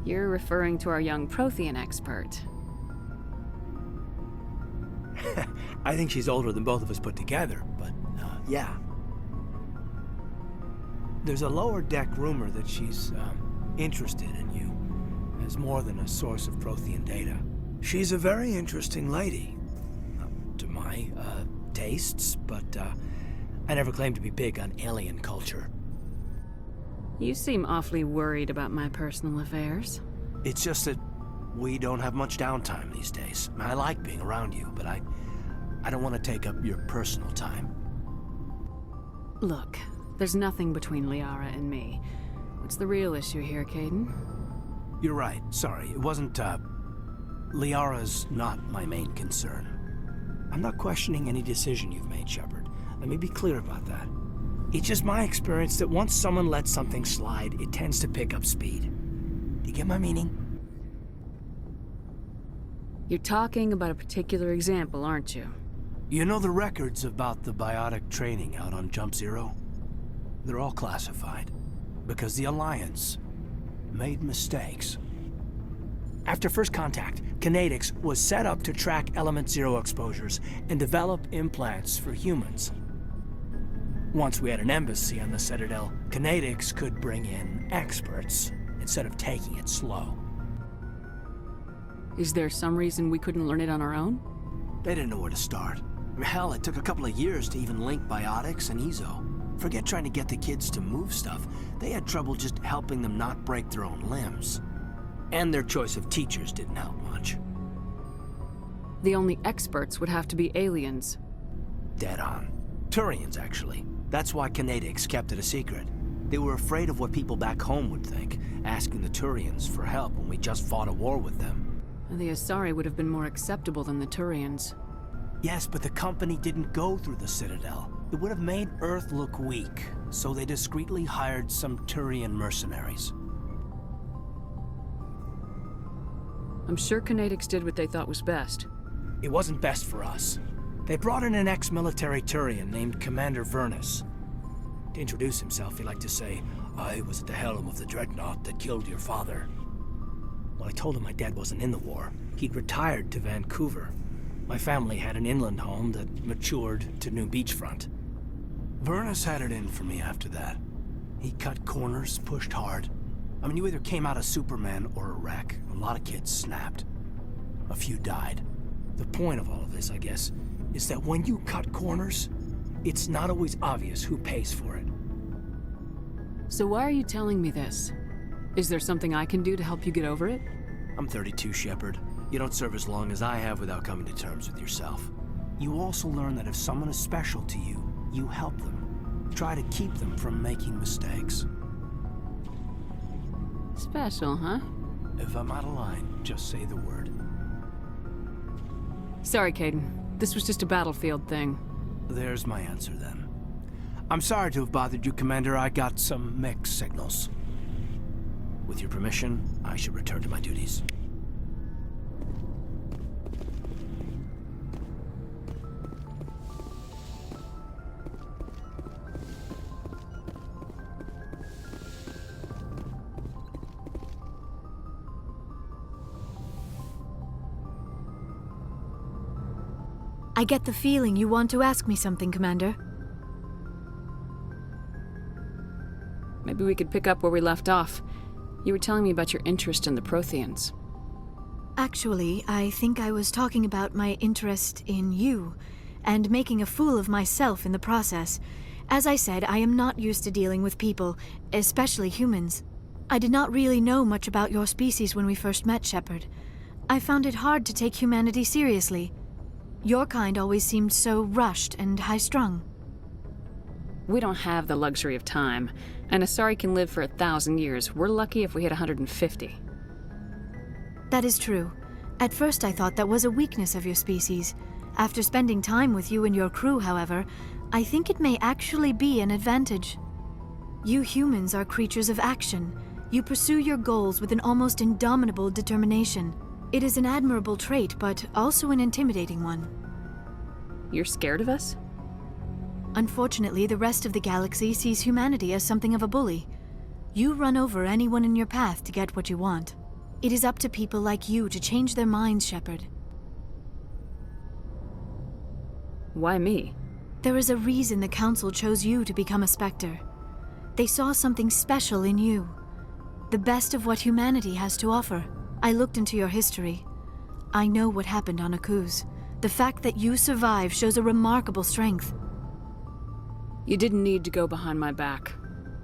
You're referring to our young Prothean expert. I think she's older than both of us put together, but, yeah. There's a lower deck rumor that she's, interested in you as more than a source of Prothean data. She's a very interesting lady. To my, tastes, but, I never claimed to be big on alien culture. You seem awfully worried about my personal affairs. It's just that we don't have much downtime these days. I like being around you, but I don't want to take up your personal time. Look, there's nothing between Liara and me. What's the real issue here, Kaidan? You're right. Sorry. It wasn't, Liara's not my main concern. I'm not questioning any decision you've made, Shepard. Let me be clear about that. It's just my experience that once someone lets something slide, it tends to pick up speed. Do you get my meaning? You're talking about a particular example, aren't you? You know the records about the biotic training out on Jump Zero? They're all classified. Because the Alliance made mistakes. After first contact, Kinetics was set up to track Element Zero exposures and develop implants for humans. Once we had an embassy on the Citadel, Kinetics could bring in experts instead of taking it slow. Is there some reason we couldn't learn it on our own? They didn't know where to start. Hell, it took a couple of years to even link biotics and Ezo. Forget trying to get the kids to move stuff. They had trouble just helping them not break their own limbs. And their choice of teachers didn't help much. The only experts would have to be aliens. Dead on. Turians, actually. That's why Kinetics kept it a secret. They were afraid of what people back home would think, asking the Turians for help when we just fought a war with them. The Asari would have been more acceptable than the Turians. Yes, but the company didn't go through the Citadel. It would have made Earth look weak, so they discreetly hired some Turian mercenaries. I'm sure Kinetics did what they thought was best. It wasn't best for us. They brought in an ex-military Turian named Commander Vernus. To introduce himself, he liked to say, "I was at the helm of the dreadnought that killed your father." Well, I told him my dad wasn't in the war. He'd retired to Vancouver. My family had an inland home that matured to New Beachfront. Vernus had it in for me after that. He cut corners, pushed hard. I mean, you either came out a Superman or a wreck. A lot of kids snapped. A few died. The point of all of this, I guess, is that when you cut corners, it's not always obvious who pays for it. So why are you telling me this? Is there something I can do to help you get over it? I'm 32, Shepard. You don't serve as long as I have without coming to terms with yourself. You also learn that if someone is special to you, you help them. Try to keep them from making mistakes. Special, huh? If I'm out of line, just say the word. Sorry, Kaidan. This was just a battlefield thing. There's my answer, then. I'm sorry to have bothered you, Commander. I got some mixed signals. With your permission, I should return to my duties. I get the feeling you want to ask me something, Commander. Maybe we could pick up where we left off. You were telling me about your interest in the Protheans. Actually, I think I was talking about my interest in you, and making a fool of myself in the process. As I said, I am not used to dealing with people, especially humans. I did not really know much about your species when we first met, Shepard. I found it hard to take humanity seriously. Your kind always seemed so rushed and high-strung. We don't have the luxury of time, and Asari can live for 1,000 years. We're lucky if we hit 150. That is true. At first I thought that was a weakness of your species. After spending time with you and your crew, however, I think it may actually be an advantage. You humans are creatures of action. You pursue your goals with an almost indomitable determination. It is an admirable trait, but also an intimidating one. You're scared of us? Unfortunately, the rest of the galaxy sees humanity as something of a bully. You run over anyone in your path to get what you want. It is up to people like you to change their minds, Shepard. Why me? There is a reason the Council chose you to become a Spectre. They saw something special in you. The best of what humanity has to offer. I looked into your history. I know what happened on Akuz. The fact that you survived shows a remarkable strength. You didn't need to go behind my back.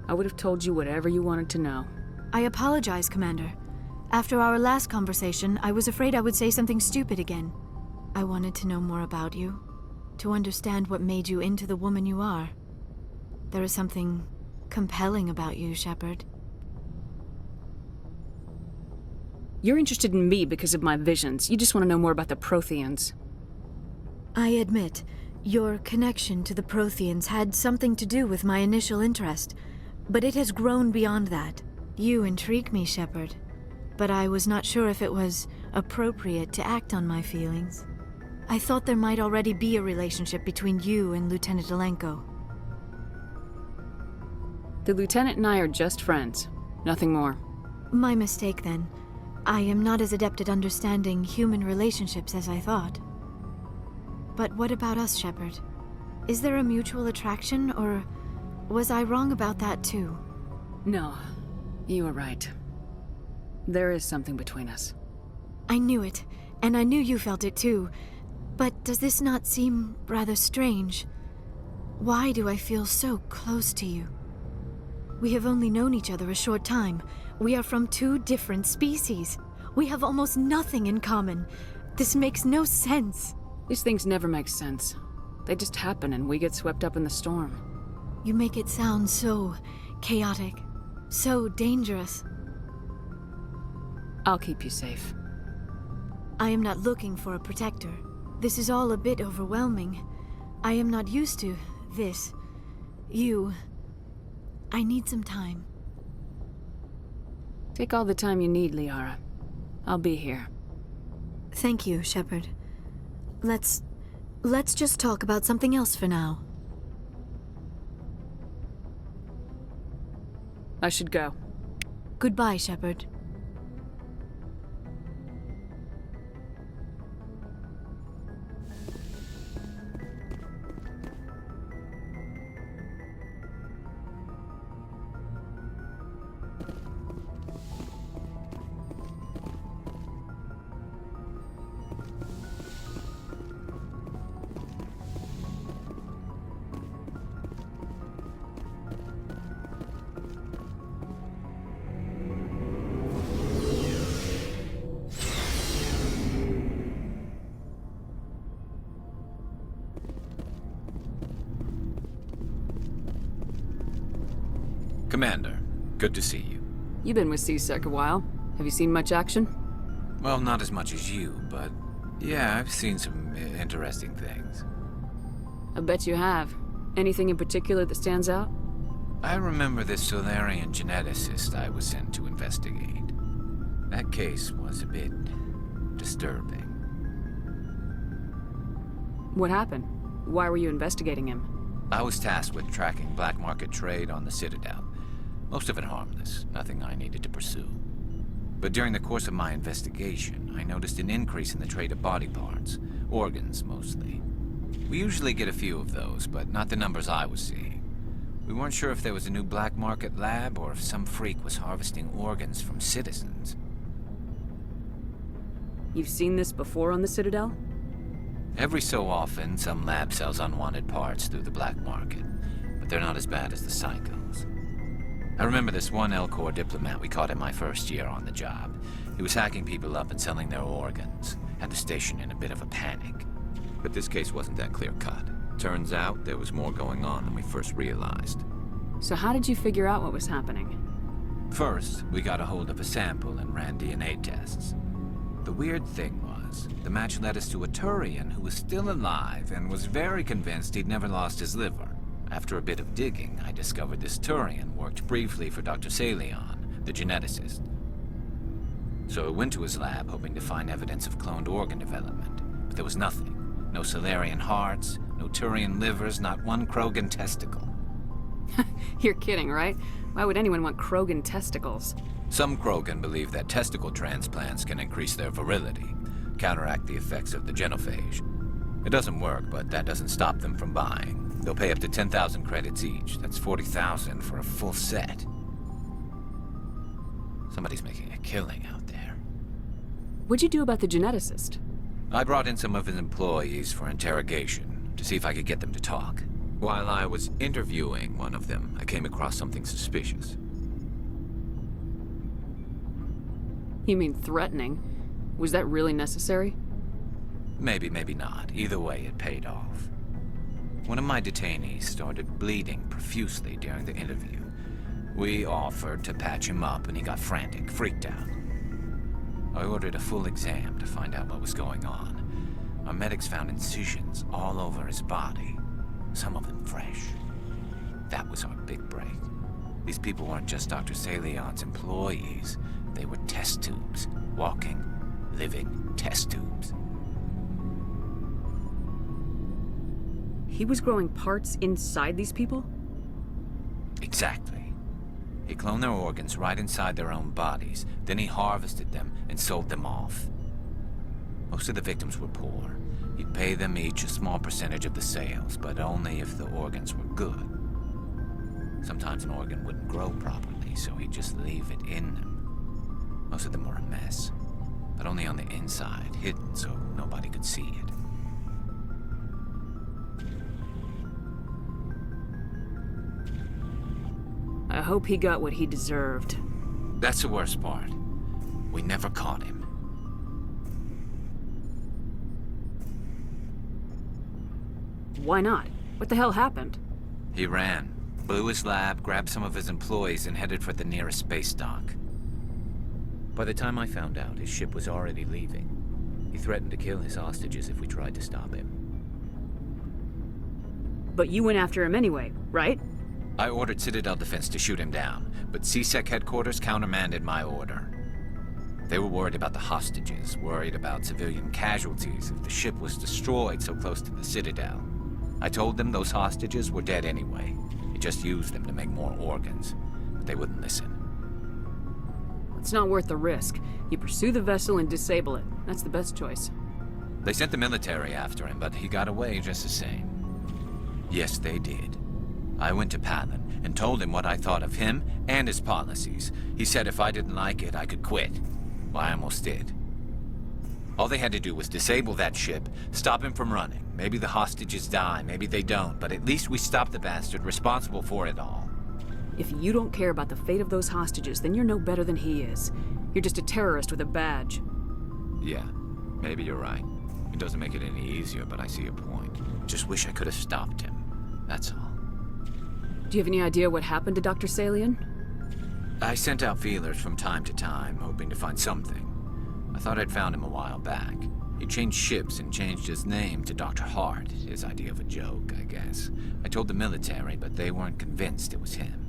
I would have told you whatever you wanted to know. I apologize, Commander. After our last conversation, I was afraid I would say something stupid again. I wanted to know more about you, to understand what made you into the woman you are. There is something compelling about you, Shepard. You're interested in me because of my visions. You just want to know more about the Protheans. I admit, your connection to the Protheans had something to do with my initial interest, but it has grown beyond that. You intrigue me, Shepard, but I was not sure if it was appropriate to act on my feelings. I thought there might already be a relationship between you and Lieutenant Alenko. The Lieutenant and I are just friends. Nothing more. My mistake, then. I am not as adept at understanding human relationships as I thought. But what about us, Shepard? Is there a mutual attraction, or was I wrong about that too? No, you were right. There is something between us. I knew it, and I knew you felt it too. But does this not seem rather strange? Why do I feel so close to you? We have only known each other a short time. We are from two different species. We have almost nothing in common. This makes no sense. These things never make sense. They just happen and we get swept up in the storm. You make it sound so chaotic, so dangerous. I'll keep you safe. I am not looking for a protector. This is all a bit overwhelming. I am not used to this. You. I need some time. Take all the time you need, Liara. I'll be here. Thank you, Shepard. Let's just talk about something else for now. I should go. Goodbye, Shepard. Commander, good to see you. You've been with C-Sec a while. Have you seen much action? Well, not as much as you, but yeah, I've seen some interesting things. I bet you have. Anything in particular that stands out? I remember this Solarian geneticist I was sent to investigate. That case was a bit disturbing. What happened? Why were you investigating him? I was tasked with tracking black market trade on the Citadel. Most of it harmless, nothing I needed to pursue. But during the course of my investigation, I noticed an increase in the trade of body parts, organs mostly. We usually get a few of those, but not the numbers I was seeing. We weren't sure if there was a new black market lab or if some freak was harvesting organs from citizens. You've seen this before on the Citadel? Every so often, some lab sells unwanted parts through the black market, but they're not as bad as the cycles. I remember this one Elcor diplomat we caught in my first year on the job. He was hacking people up and selling their organs. Had the station in a bit of a panic. But this case wasn't that clear-cut. Turns out there was more going on than we first realized. So how did you figure out what was happening? First, we got a hold of a sample and ran DNA tests. The weird thing was, the match led us to a Turian who was still alive and was very convinced he'd never lost his liver. After a bit of digging, I discovered this Turian worked briefly for Dr. Salion, the geneticist. So I went to his lab hoping to find evidence of cloned organ development, but there was nothing. No Salarian hearts, no Turian livers, not one Krogan testicle. You're kidding, right? Why would anyone want Krogan testicles? Some Krogan believe that testicle transplants can increase their virility, counteract the effects of the genophage. It doesn't work, but that doesn't stop them from buying. They'll pay up to 10,000 credits each. That's 40,000 for a full set. Somebody's making a killing out there. What'd you do about the geneticist? I brought in some of his employees for interrogation, to see if I could get them to talk. While I was interviewing one of them, I came across something suspicious. You mean threatening? Was that really necessary? Maybe, maybe not. Either way, it paid off. One of my detainees started bleeding profusely during the interview. We offered to patch him up, and he got frantic, freaked out. I ordered a full exam to find out what was going on. Our medics found incisions all over his body, some of them fresh. That was our big break. These people weren't just Dr. Salion's employees. They were test tubes. Walking, living test tubes. He was growing parts inside these people? Exactly. He cloned their organs right inside their own bodies. Then he harvested them and sold them off. Most of the victims were poor. He'd pay them each a small percentage of the sales, but only if the organs were good. Sometimes an organ wouldn't grow properly, so he'd just leave it in them. Most of them were a mess, but only on the inside, hidden so nobody could see it. I hope he got what he deserved. That's the worst part. We never caught him. Why not? What the hell happened? He ran, blew his lab, grabbed some of his employees, and headed for the nearest space dock. By the time I found out, his ship was already leaving. He threatened to kill his hostages if we tried to stop him. But you went after him anyway, right? I ordered Citadel Defense to shoot him down, but CSEC headquarters countermanded my order. They were worried about the hostages, worried about civilian casualties if the ship was destroyed so close to the Citadel. I told them those hostages were dead anyway. He just used them to make more organs, but they wouldn't listen. It's not worth the risk. You pursue the vessel and disable it. That's the best choice. They sent the military after him, but he got away just the same. Yes, they did. I went to Palin and told him what I thought of him and his policies. He said if I didn't like it, I could quit. Well, I almost did. All they had to do was disable that ship, stop him from running. Maybe the hostages die, maybe they don't, but at least we stopped the bastard responsible for it all. If you don't care about the fate of those hostages, then you're no better than he is. You're just a terrorist with a badge. Yeah, maybe you're right. It doesn't make it any easier, but I see your point. Just wish I could have stopped him. That's all. Do you have any idea what happened to Dr. Salion? I sent out feelers from time to time, hoping to find something. I thought I'd found him a while back. He changed ships and changed his name to Dr. Hart, his idea of a joke, I guess. I told the military, but they weren't convinced it was him.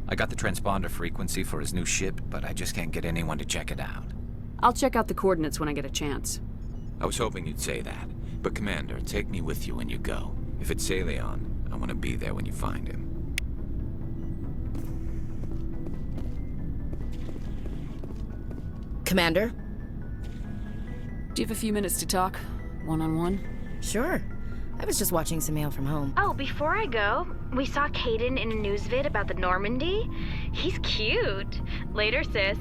I got the transponder frequency for his new ship, but I just can't get anyone to check it out. I'll check out the coordinates when I get a chance. I was hoping you'd say that. But Commander, take me with you when you go. If it's Salion, I want to be there when you find him. Commander? Do you have a few minutes to talk? One-on-one? Sure. I was just watching some mail from home. Oh, before I go, we saw Caden in a news vid about the Normandy. He's cute. Later, sis.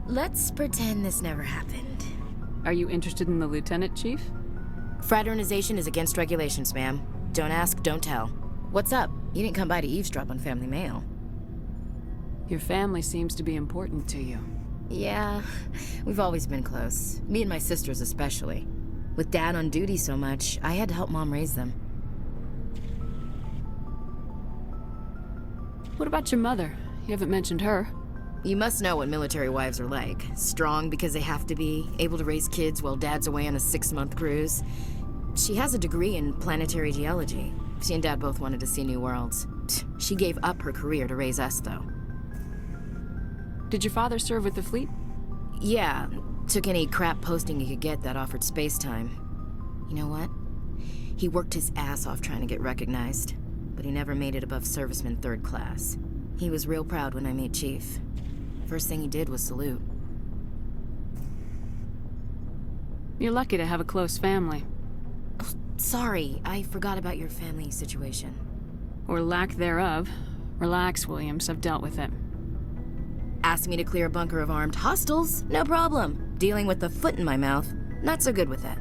Let's pretend this never happened. Are you interested in the Lieutenant, Chief? Fraternization is against regulations, ma'am. Don't ask, don't tell. What's up? You didn't come by to eavesdrop on family mail. Your family seems to be important to you. Yeah, we've always been close. Me and my sisters especially. With Dad on duty so much, I had to help Mom raise them. What about your mother? You haven't mentioned her. You must know what military wives are like. Strong because they have to be, able to raise kids while Dad's away on a 6-month cruise. She has a degree in planetary geology. She and Dad both wanted to see new worlds. She gave up her career to raise us, though. Did your father serve with the fleet? Yeah, took any crap posting he could get that offered space time. You know what? He worked his ass off trying to get recognized, but he never made it above serviceman 3rd class. He was real proud when I made Chief. First thing he did was salute. You're lucky to have a close family. Oh, sorry, I forgot about your family situation. Or lack thereof. Relax, Williams, I've dealt with it. Asked me to clear a bunker of armed hostiles? No problem. Dealing with the foot in my mouth? Not so good with that.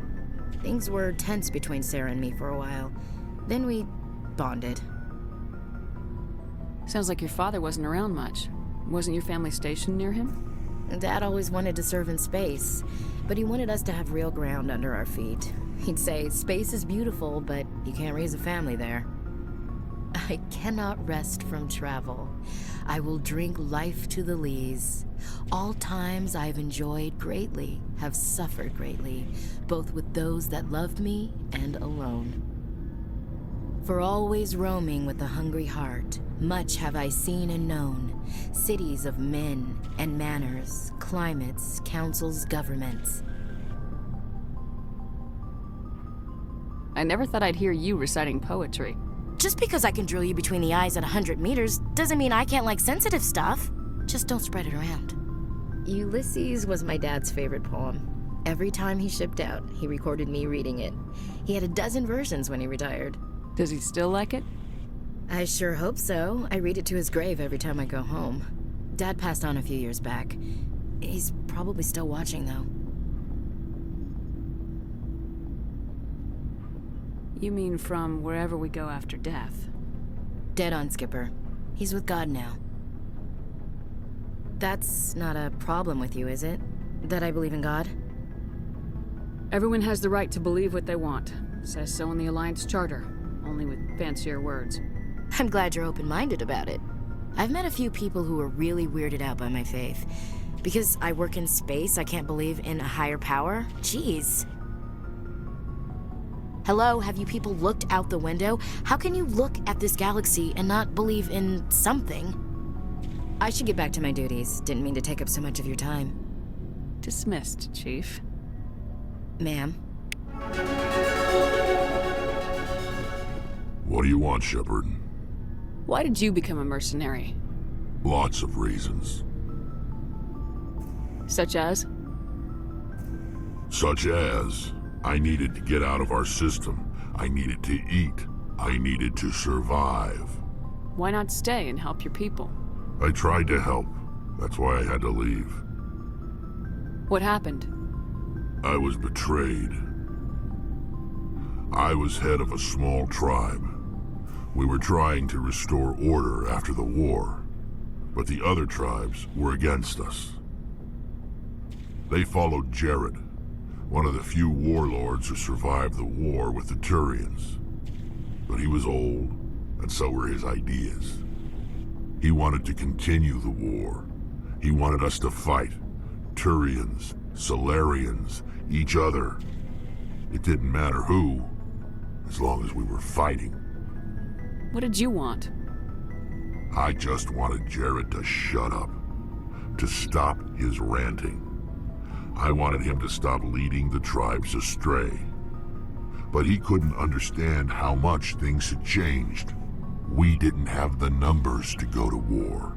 Things were tense between Sarah and me for a while. Then we bonded. Sounds like your father wasn't around much. Wasn't your family stationed near him? Dad always wanted to serve in space, but he wanted us to have real ground under our feet. He'd say, space is beautiful, but you can't raise a family there. I cannot rest from travel. I will drink life to the lees. All times I've enjoyed greatly, have suffered greatly, both with those that loved me and alone. For always roaming with a hungry heart, much have I seen and known, cities of men and manners, climates, councils, governments. I never thought I'd hear you reciting poetry. Just because I can drill you between the eyes at 100 meters doesn't mean I can't like sensitive stuff. Just don't spread it around. Ulysses was my dad's favorite poem. Every time he shipped out, he recorded me reading it. He had a dozen versions when he retired. Does he still like it? I sure hope so. I read it to his grave every time I go home. Dad passed on a few years back. He's probably still watching, though. You mean from wherever we go after death? Dead on, Skipper. He's with God now. That's not a problem with you, is it? That I believe in God? Everyone has the right to believe what they want. Says so in the Alliance Charter, only with fancier words. I'm glad you're open-minded about it. I've met a few people who are really weirded out by my faith. Because I work in space, I can't believe in a higher power? Jeez. Hello, have you people looked out the window? How can you look at this galaxy and not believe in something? I should get back to my duties. Didn't mean to take up so much of your time. Dismissed, Chief. Ma'am. What do you want, Shepard? Why did you become a mercenary? Lots of reasons. Such as? Such as, I needed to get out of our system. I needed to eat. I needed to survive. Why not stay and help your people? I tried to help. That's why I had to leave. What happened? I was betrayed. I was head of a small tribe. We were trying to restore order after the war, but the other tribes were against us. They followed Jared, one of the few warlords who survived the war with the Turians. But he was old, and so were his ideas. He wanted to continue the war. He wanted us to fight. Turians, Solarians, each other. It didn't matter who, as long as we were fighting. What did you want? I just wanted Jared to shut up, to stop his ranting. I wanted him to stop leading the tribes astray. But he couldn't understand how much things had changed. We didn't have the numbers to go to war.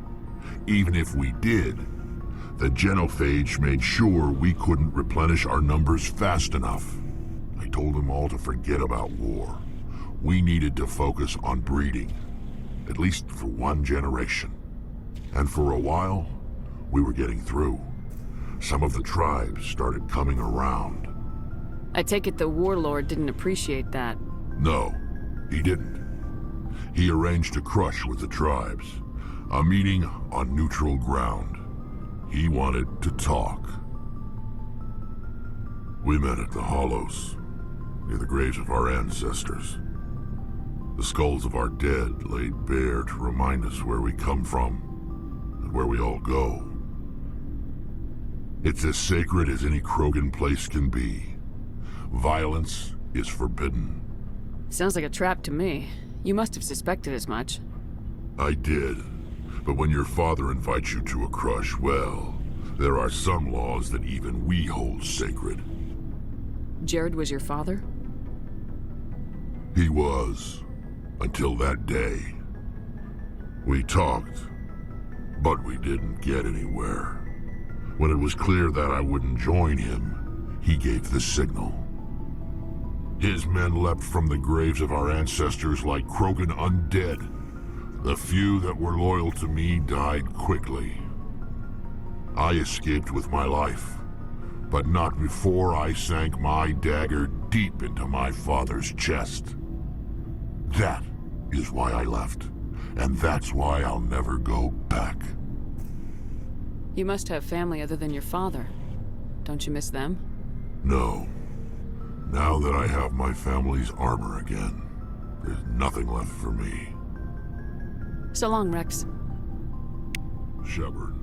Even if we did, the genophage made sure we couldn't replenish our numbers fast enough. I told them all to forget about war. We needed to focus on breeding, at least for one generation. And for a while, we were getting through. Some of the tribes started coming around. I take it the warlord didn't appreciate that. No, he didn't. He arranged a crush with the tribes, a meeting on neutral ground. He wanted to talk. We met at the Hollows. near the graves of our ancestors. The skulls of our dead laid bare to remind us where we come from and where we all go. It's as sacred as any Krogan place can be. Violence is forbidden. Sounds like a trap to me. You must have suspected as much. I did. But when your father invites you to a crush, well, there are some laws that even we hold sacred. Jared was your father? He was. Until that day. We talked, but we didn't get anywhere. When it was clear that I wouldn't join him, he gave the signal. His men leapt from the graves of our ancestors like Krogan undead. The few that were loyal to me died quickly. I escaped with my life, but not before I sank my dagger deep into my father's chest. That is why I left, and that's why I'll never go back. You must have family other than your father. Don't you miss them? No. Now that I have my family's armor again, there's nothing left for me. So long, Rex. Shepard.